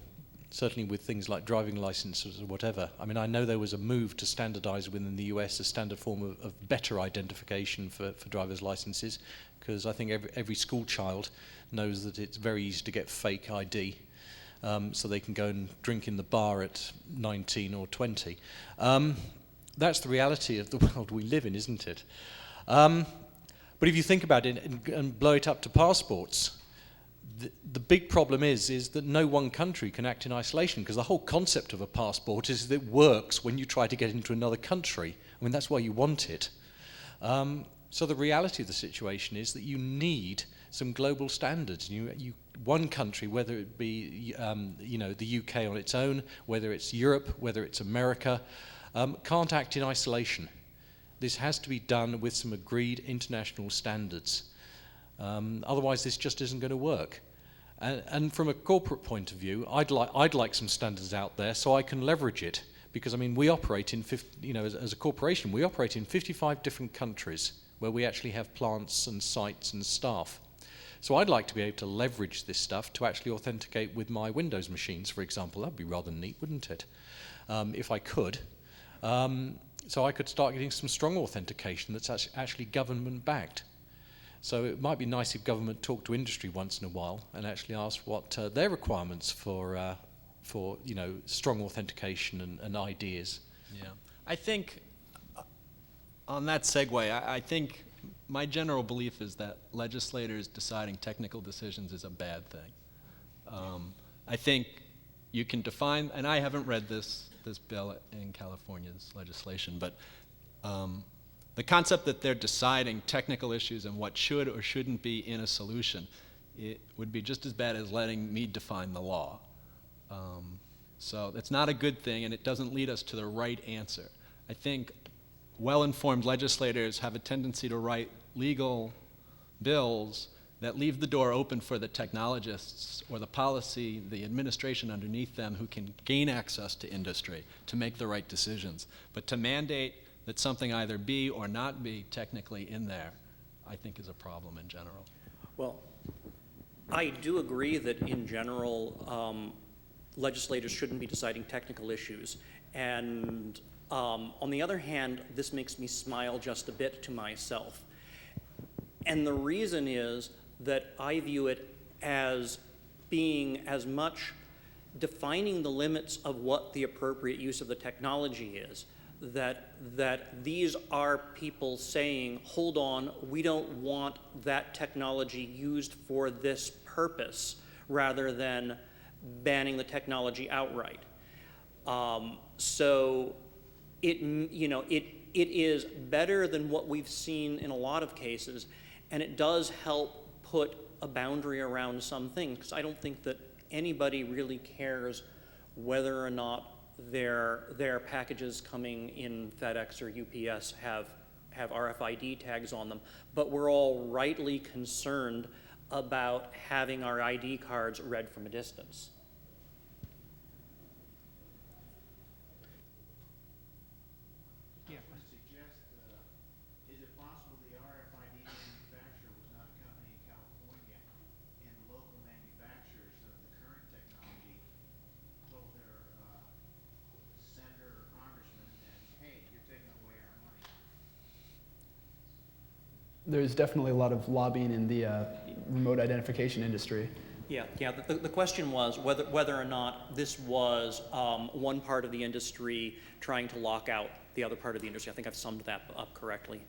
certainly with things like driving licenses or whatever. I mean, I know there was a move to standardize within the US a standard form of better identification for driver's licenses, because I think every school child knows that it's very easy to get fake ID. So they can go and drink in the bar at 19 or 20. That's the reality of the world we live in, isn't it? But if you think about it and blow it up to passports, the big problem is that no one country can act in isolation, because the whole concept of a passport is that it works when you try to get into another country. I mean, that's why you want it. So the reality of the situation is that you need some global standards. One country, whether it be the UK on its own, whether it's Europe, whether it's America, can't act in isolation. This has to be done with some agreed international standards. Otherwise, this just isn't going to work. And from a corporate point of view, I'd like some standards out there so I can leverage it. Because I mean, we operate in as a corporation, we operate in 55 different countries where we actually have plants and sites and staff. So I'd like to be able to leverage this stuff to actually authenticate with my Windows machines, for example. That'd be rather neat, wouldn't it? If I could. So I could start getting some strong authentication that's actually government-backed. So it might be nice if government talked to industry once in a while and actually asked what their requirements for strong authentication and ideas. Yeah, I think on that segue, I think my general belief is that legislators deciding technical decisions is a bad thing. I think you can define, and I haven't read this bill in California's legislation, but the concept that they're deciding technical issues and what should or shouldn't be in a solution, it would be just as bad as letting me define the law. So that's not a good thing, and it doesn't lead us to the right answer. I think well-informed legislators have a tendency to write legal bills that leave the door open for the technologists or the policy, the administration underneath them who can gain access to industry to make the right decisions. But to mandate that something either be or not be technically in there, I think is a problem in general. Well, I do agree that in general, legislators shouldn't be deciding technical issues. And on the other hand, this makes me smile just a bit to myself. And the reason is that I view it as being as much defining the limits of what the appropriate use of the technology is, that these are people saying, hold on, we don't want that technology used for this purpose, rather than banning the technology outright. So it is better than what we've seen in a lot of cases, and it does help put a boundary around some things, because I don't think that anybody really cares whether or not their packages coming in FedEx or UPS have RFID tags on them, but we're all rightly concerned about having our ID cards read from a distance. Is it possible the RFID manufacturer was not a company in California, and local manufacturers of the current technology told their senator or congressman that, hey, you're taking away our money? There's definitely a lot of lobbying in the remote identification industry. Yeah. The question was whether or not this was one part of the industry trying to lock out the other part of the industry. I think I've summed that up correctly.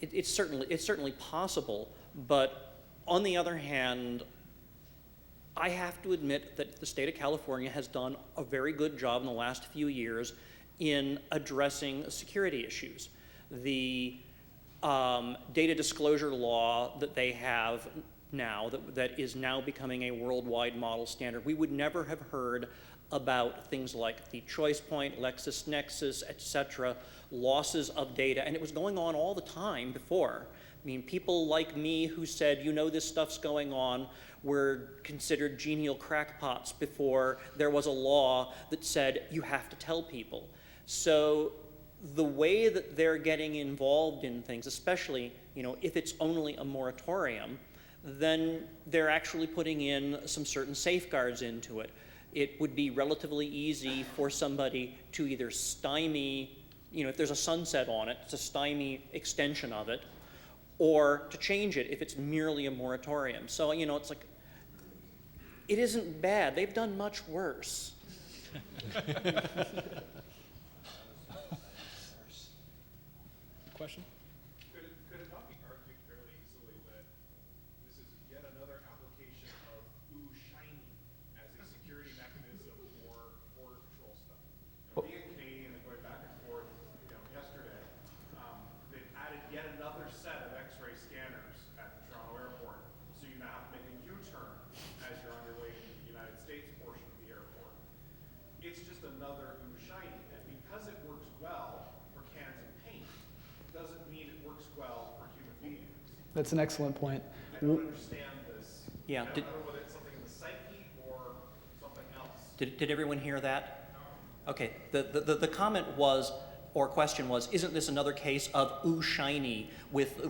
It's certainly possible, but on the other hand, I have to admit that the state of California has done a very good job in the last few years in addressing security issues. The data disclosure law that they have now, that is now becoming a worldwide model standard, we would never have heard about things like the choice point, LexisNexis, etc., losses of data, and it was going on all the time before. I mean, people like me who said, this stuff's going on, were considered genial crackpots before there was a law that said you have to tell people. So the way that they're getting involved in things, especially, if it's only a moratorium, then they're actually putting in some certain safeguards into it. It would be relatively easy for somebody to either stymie, if there's a sunset on it, to stymie extension of it, or to change it if it's merely a moratorium. So, it's like, it isn't bad. They've done much worse. Question? Could it not be argued well for human beings. That's an excellent point. I don't understand this. Yeah, I don't know whether it's something in the psyche or something else. Did everyone hear that? Okay, the comment was, or question was, isn't this another case of ooh shiny with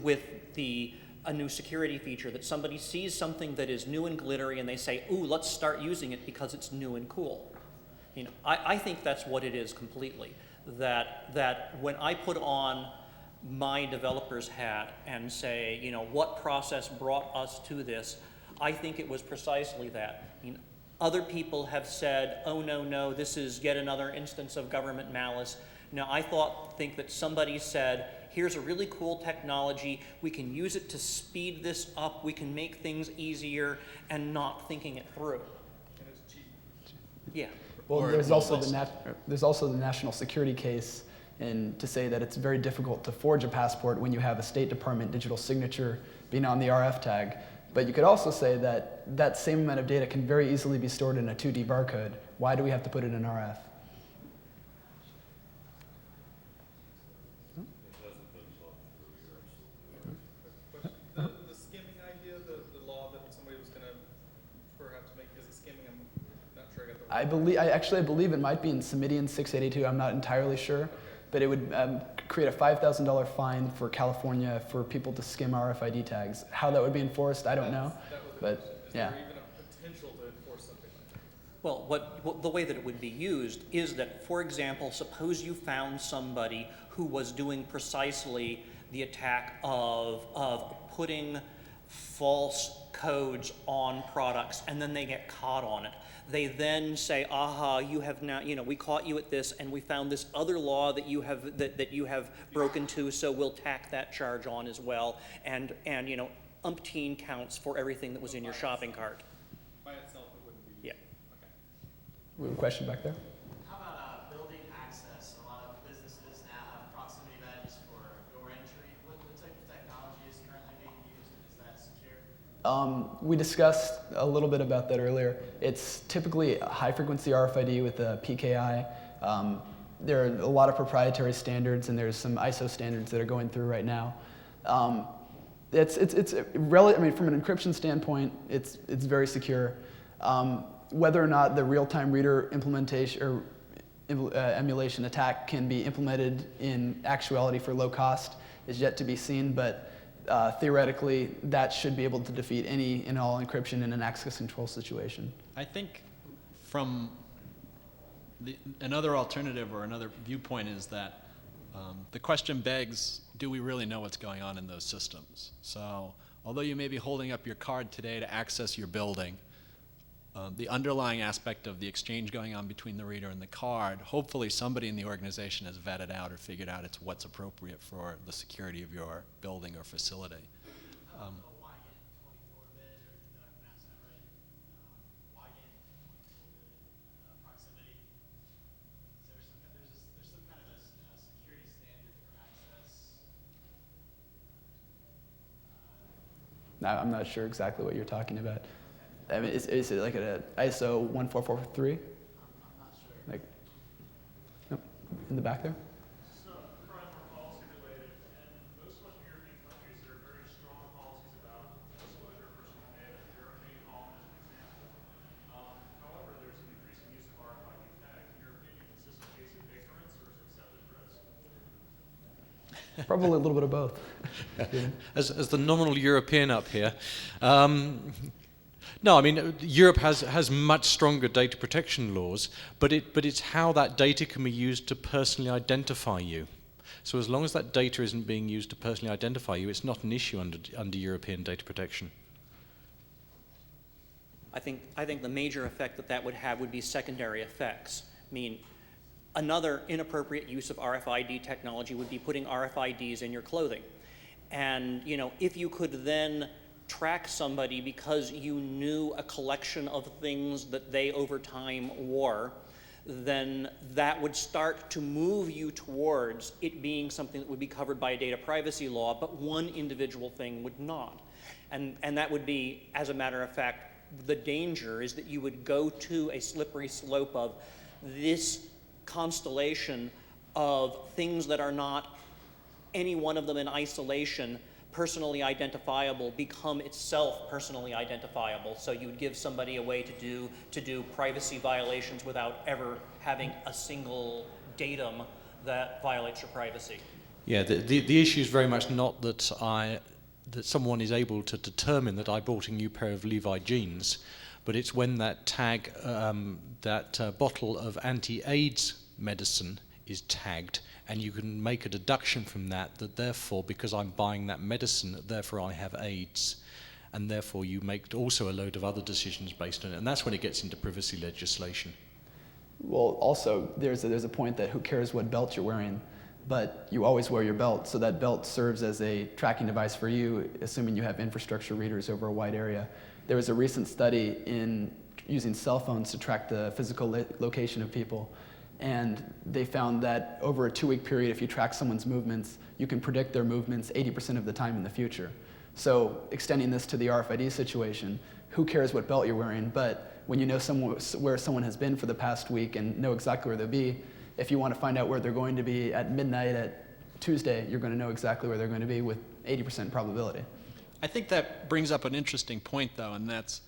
a new security feature, that somebody sees something that is new and glittery and they say, ooh, let's start using it because it's new and cool. You know, I think that's what it is completely. That when I put on my developer's hat and say, you know, what process brought us to this, I think it was precisely that. I mean, other people have said, oh no, this is yet another instance of government malice. Now, I think that somebody said, here's a really cool technology, we can use it to speed this up, we can make things easier, and not thinking it through. And it's cheap. Yeah. Well, Or there's well, also there's also the national security case, and to say that it's very difficult to forge a passport when you have a State Department digital signature being on the RF tag. But you could also say that that same amount of data can very easily be stored in a 2D barcode. Why do we have to put it in RF? The skimming idea, the law that somebody was going to perhaps make as a skimming, I'm not sure I got the right. I believe it might be in Summidian 682. I'm not entirely sure, but it would create a $5,000 fine for California for people to skim RFID tags. How that would be enforced, I don't know, but yeah. Is there even a potential to enforce something like that? Well, the way that it would be used is that, for example, suppose you found somebody who was doing precisely the attack of putting false codes on products, and then they get caught on it. They then say, aha, you have now, you know, we caught you at this, and we found this other law that you have that you have broken to, so we'll tack that charge on as well, and you know, umpteen counts for everything that was in your shopping cart. By itself, it wouldn't be. Yeah. Okay. We have a question back there. How about building access? A lot of businesses now have proximity badges for door entry. What type of technology is currently being used, and is that secure? We discussed a little bit about that earlier. It's typically a high-frequency RFID with a PKI. There are a lot of proprietary standards, and there's some ISO standards that are going through right now. It's I mean, from an encryption standpoint, it's very secure. Whether or not the real-time reader implementation or emulation attack can be implemented in actuality for low cost is yet to be seen, but theoretically, that should be able to defeat any and all encryption in an access control situation. I think from another alternative or another viewpoint is that the question begs, do we really know what's going on in those systems? So although you may be holding up your card today to access your building, the underlying aspect of the exchange going on between the reader and the card, hopefully somebody in the organization has vetted out or figured out it's what's appropriate for the security of your building or facility. Proximity. There's some kind of a security standard for access. Now, I'm not sure exactly what you're talking about. I mean, is it like an ISO 14443? I'm not sure. Like, nope, in the back there? So, crime are policy related, and most Western European countries, there are very strong policies about disclosure of personal data. Germany, Holland as an example. However, there's an increasing use of RFID tags. In your opinion, is this a case of ignorance or is it accepted risk? Probably a little bit of both. As the nominal European up here, no, I mean Europe has much stronger data protection laws, but it's how that data can be used to personally identify you. So as long as that data isn't being used to personally identify you, it's not an issue under European data protection. I think the major effect that would have would be secondary effects. I mean, another inappropriate use of RFID technology would be putting RFIDs in your clothing. And, you know, if you could then track somebody because you knew a collection of things that they over time wore, then that would start to move you towards it being something that would be covered by a data privacy law, but one individual thing would not. And that would be, as a matter of fact, the danger is that you would go to a slippery slope of this constellation of things that are not any one of them in isolation personally identifiable become itself personally identifiable. So you would give somebody a way to do privacy violations without ever having a single datum that violates your privacy. Yeah, the issue is very much not that someone is able to determine that I bought a new pair of Levi jeans, but it's when that tag, bottle of anti-AIDS medicine is tagged, and you can make a deduction from that therefore, because I'm buying that medicine, therefore I have AIDS, and therefore you make also a load of other decisions based on it, and that's when it gets into privacy legislation. Well, also, there's a point that who cares what belt you're wearing, but you always wear your belt, so that belt serves as a tracking device for you, assuming you have infrastructure readers over a wide area. There was a recent study in using cell phones to track the physical location of people, and they found that over a 2-week period, if you track someone's movements, you can predict their movements 80% of the time in the future. So extending this to the RFID situation, who cares what belt you're wearing, but when you know where someone has been for the past week and know exactly where they'll be, if you want to find out where they're going to be at midnight at Tuesday, you're going to know exactly where they're going to be with 80% probability. I think that brings up an interesting point, though, and that's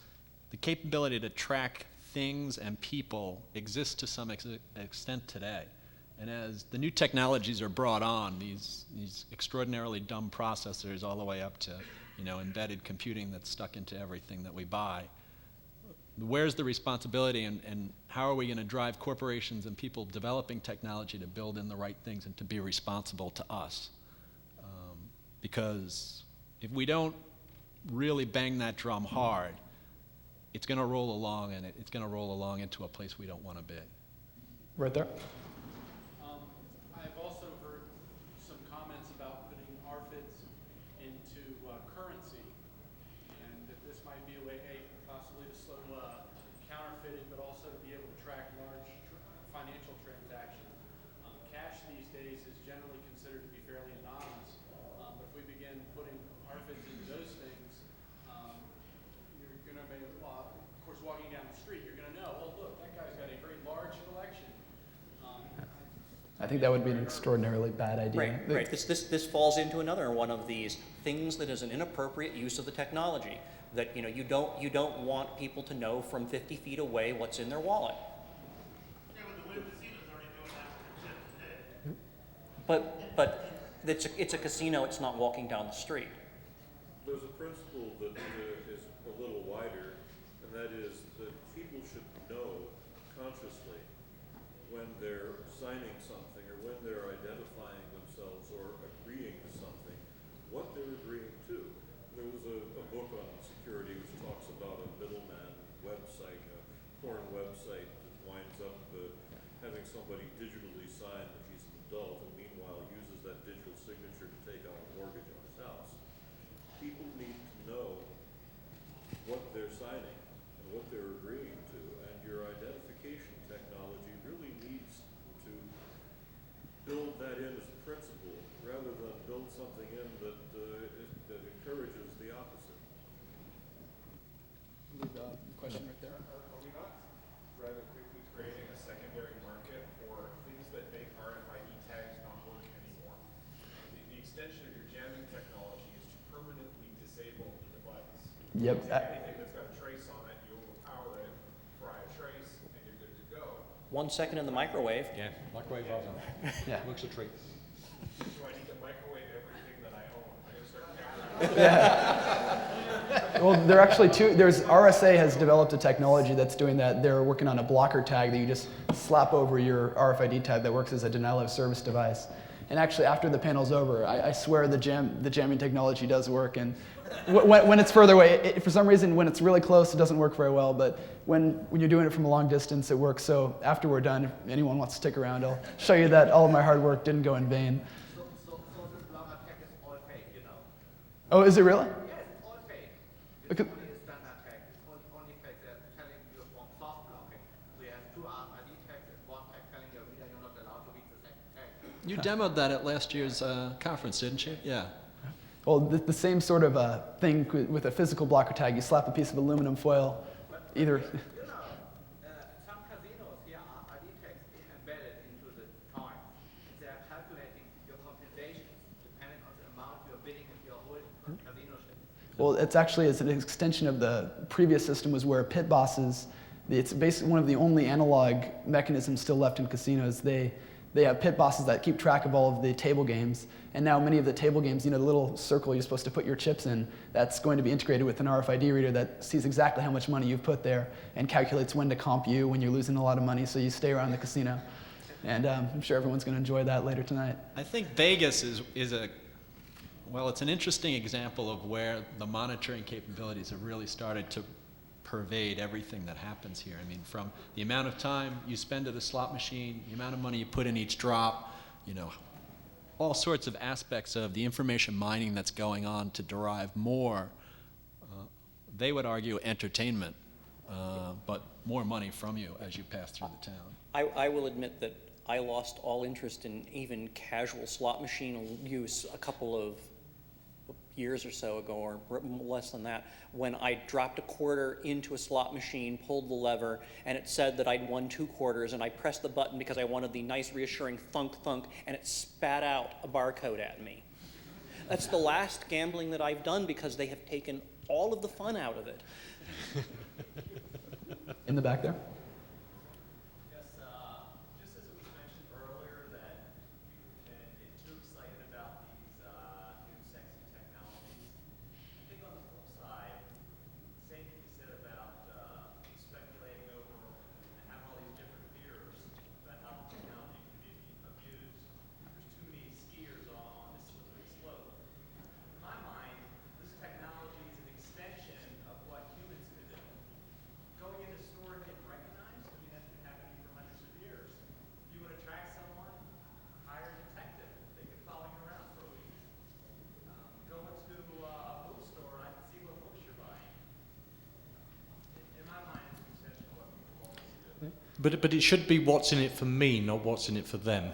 the capability to track things and people exists to some extent today. And as the new technologies are brought on, these extraordinarily dumb processors all the way up to embedded computing that's stuck into everything that we buy, where's the responsibility, and how are we going to drive corporations and people developing technology to build in the right things and to be responsible to us? Because if we don't really bang that drum hard, it's going to roll along, and it's going to roll along into a place we don't want to be. Right there. I've also heard some comments about putting RFIDs into currency, and that this might be a way, possibly to slow counterfeiting, but also to be able to track large financial transactions. Cash these days is generally considered to be fairly anonymous, but if we begin putting RFIDs into those things, you're going to be, of course, walking down the street, you're going to know, oh, look, that guy's got a very large collection. I think that would be an extraordinarily bad idea. Right. This falls into another one of these things that is an inappropriate use of the technology. That you don't want people to know from 50 feet away what's in their wallet. Yeah, but the web casino's already doing that for chips today. But it's a casino. It's not walking down the street. There's a principle that is a little wider, and that is that people should know consciously when they're signing something or when they're identifying themselves or agreeing to something, what they're agreeing to. There was a book on security which talks about a middleman website, a porn website that winds up having somebody digitally sign that he's an adult and meanwhile uses that digital signature to take out a mortgage on his house. People need to know what they're signing and what they're agreeing to, and your identification technology really needs to build that in as a principle rather than build something in that encourages the opposite. Question right there. Are we not rather quickly creating a secondary market for things that make RFID tags not work anymore? The extension of your jamming technology is to permanently disable the device. Yep. Anything that's got a trace on it, you'll power it, fry a trace, and you're good to go. 1 second in the microwave. Yeah, microwave oven. Yeah. Looks a treat. Do I need to microwave everything that I own? I'm going to start counting. Well, there are actually RSA has developed a technology that's doing that. They're working on a blocker tag that you just slap over your RFID tag that works as a denial of service device. And actually, after the panel's over, I swear the jamming technology does work. And when it's further away, for some reason, when it's really close, it doesn't work very well. But when you're doing it from a long distance, it works. So after we're done, if anyone wants to stick around, I'll show you that all of my hard work didn't go in vain. So this blocker tag is all fake, Oh, is it really? Yes, it's all fake. Okay. It's only a standard tag. It's only fake. They're telling you from soft blocking. So you have 2 RFID tags and 1 tag telling your reader you're not allowed to read the same tag. You demoed that at last year's conference, didn't you? Yeah. Well, the same sort of thing with a physical blocker tag. You slap a piece of aluminum foil, either. Some casinos here are RFID tags embedded into the coin. They are calculating your compensation Well, it's actually an extension of the previous system was where pit bosses, it's basically one of the only analog mechanisms still left in casinos. They have pit bosses that keep track of all of the table games. And now many of the table games, the little circle you're supposed to put your chips in, that's going to be integrated with an RFID reader that sees exactly how much money you've put there and calculates when to comp you when you're losing a lot of money so you stay around the casino. And I'm sure everyone's going to enjoy that later tonight. I think Vegas is it's an interesting example of where the monitoring capabilities have really started to pervade everything that happens here. I mean, from the amount of time you spend at a slot machine, the amount of money you put in each drop, all sorts of aspects of the information mining that's going on to derive more, they would argue, entertainment, but more money from you as you pass through the town. I will admit that I lost all interest in even casual slot machine use a couple of years or so ago, or less than that, when I dropped a quarter into a slot machine, pulled the lever, and it said that I'd won 2 quarters, and I pressed the button because I wanted the nice reassuring thunk thunk, and it spat out a barcode at me. That's the last gambling that I've done because they have taken all of the fun out of it. In the back there? But it should be what's in it for me, not what's in it for them.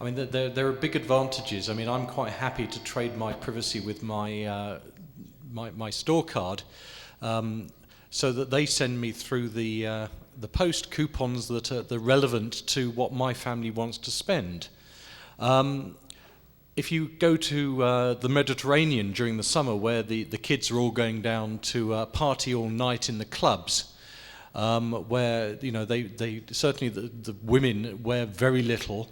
I mean, there are big advantages. I mean, I'm quite happy to trade my privacy with my my store card, so that they send me through the post coupons that are relevant to what my family wants to spend. If you go to the Mediterranean during the summer, where the kids are all going down to party all night in the clubs, where they certainly the women wear very little,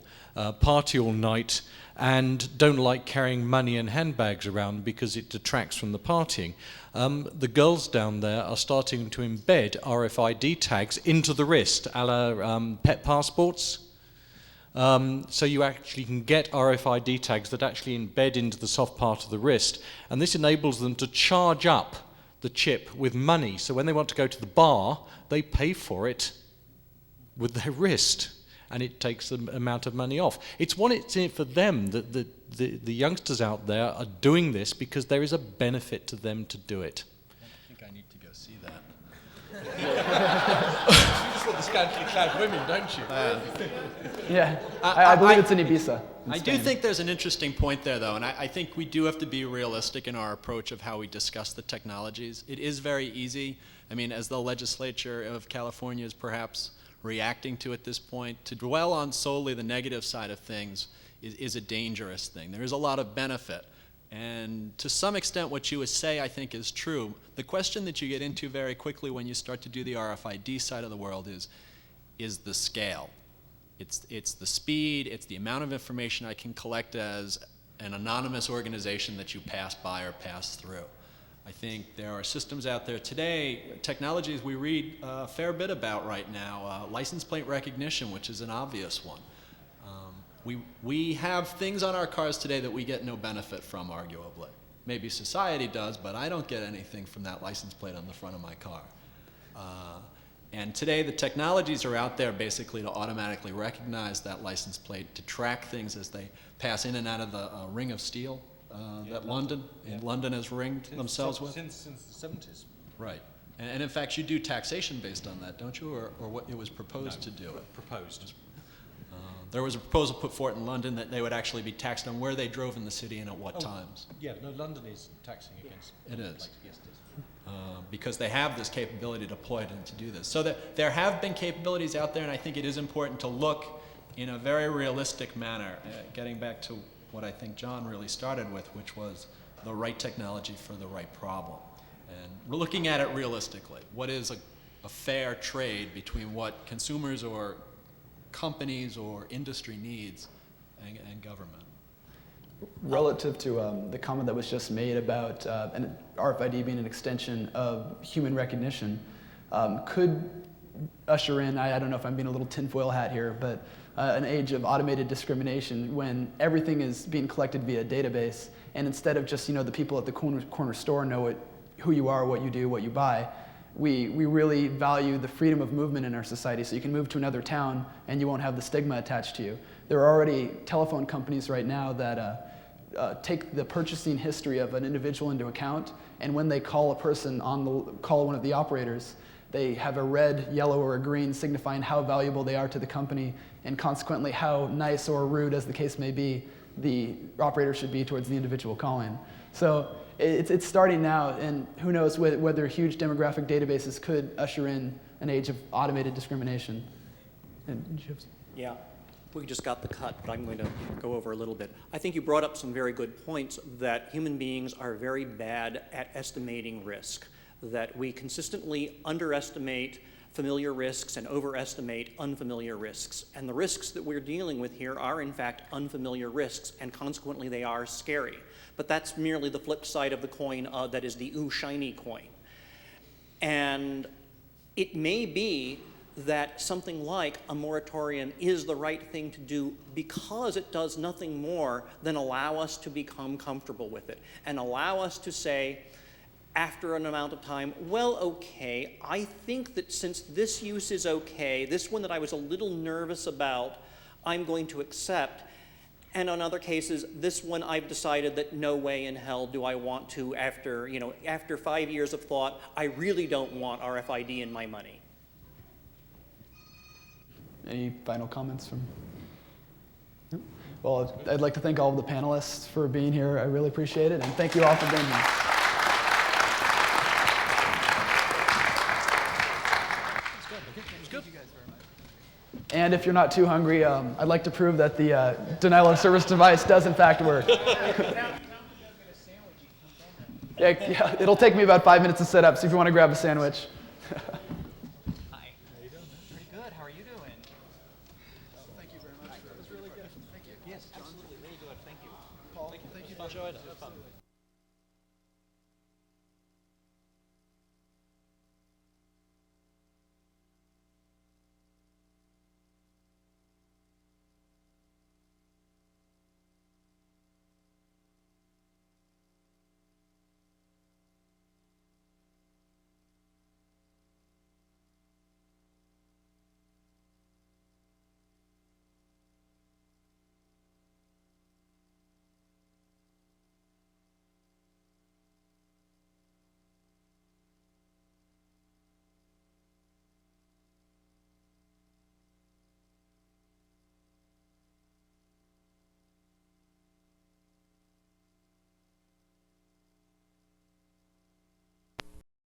party all night, and don't like carrying money and handbags around because it detracts from the partying. The girls down there are starting to embed RFID tags into the wrist, a la pet passports. So you actually can get RFID tags that actually embed into the soft part of the wrist, and this enables them to charge up the chip with money. So when they want to go to the bar, they pay for it with their wrist, and it takes the amount of money off. It's in it for them that the youngsters out there are doing this because there is a benefit to them to do it. I think I need to go see that. You just want the scantily clad women, don't you? Yeah, I believe it's in Ibiza. I do think there's an interesting point there, though, and I think we do have to be realistic in our approach of how we discuss the technologies. It is very easy. I mean, as the legislature of California is perhaps reacting to at this point, to dwell on solely the negative side of things is a dangerous thing. There is a lot of benefit. And to some extent, what you would say, I think, is true. The question that you get into very quickly when you start to do the RFID side of the world is the scale. It's the speed, it's the amount of information I can collect as an anonymous organization that you pass by or pass through. I think there are systems out there today, technologies we read a fair bit about right now, license plate recognition, which is an obvious one. We have things on our cars today that we get no benefit from, arguably. Maybe society does, but I don't get anything from that license plate on the front of my car. And today the technologies are out there basically to automatically recognize that license plate, to track things as they pass in and out of the ring of steel that London has ringed themselves with. Since the 70s. Right. And in fact, you do taxation based on that, don't you? Or what it was proposed to do? Proposed. There was a proposal put forth in London that they would actually be taxed on where they drove in the city and at what times. Yeah, no, London is taxing against. It is. Yes, it is. Because they have this capability deployed and to do this. So that there have been capabilities out there, and I think it is important to look in a very realistic manner, getting back to what I think John really started with, which was the right technology for the right problem. And we're looking at it realistically. What is a fair trade between what consumers or companies or industry needs and government? Relative to the comment that was just made about an RFID being an extension of human recognition, could usher in, I don't know if I'm being a little tinfoil hat here, but an age of automated discrimination when everything is being collected via a database, and instead of just the people at the corner store know who you are, what you do, what you buy, we really value the freedom of movement in our society. So you can move to another town and you won't have the stigma attached to you. There are already telephone companies right now that take the purchasing history of an individual into account, and when they call a person call one of the operators, they have a red, yellow, or a green signifying how valuable they are to the company, and consequently how nice or rude, as the case may be, the operator should be towards the individual calling. So it's starting now, and who knows whether huge demographic databases could usher in an age of automated discrimination. Yeah, we just got the cut, but I'm going to go over a little bit. I think you brought up some very good points that human beings are very bad at estimating risk, that we consistently underestimate familiar risks and overestimate unfamiliar risks. And the risks that we're dealing with here are in fact unfamiliar risks, and consequently they are scary. But that's merely the flip side of the coin that is the ooh shiny coin. And it may be that something like a moratorium is the right thing to do because it does nothing more than allow us to become comfortable with it and allow us to say, after an amount of time, well, okay, I think that since this use is okay, this one that I was a little nervous about, I'm going to accept. And on other cases, this one I've decided that no way in hell do I want to, after 5 years of thought, I really don't want RFID in my money. Any final comments from? No? Well, I'd like to thank all of the panelists for being here. I really appreciate it, and thank you all for being here. And if you're not too hungry, I'd like to prove that the denial of service device does in fact work. Yeah, it'll take me about 5 minutes to set up, so if you want to grab a sandwich. Hi. How you doing? Pretty good. How are you doing? Thank you very much. That was really good. Thank you. Yes, absolutely. Really good. Thank you. Paul, thank you. Enjoyed it. Fun.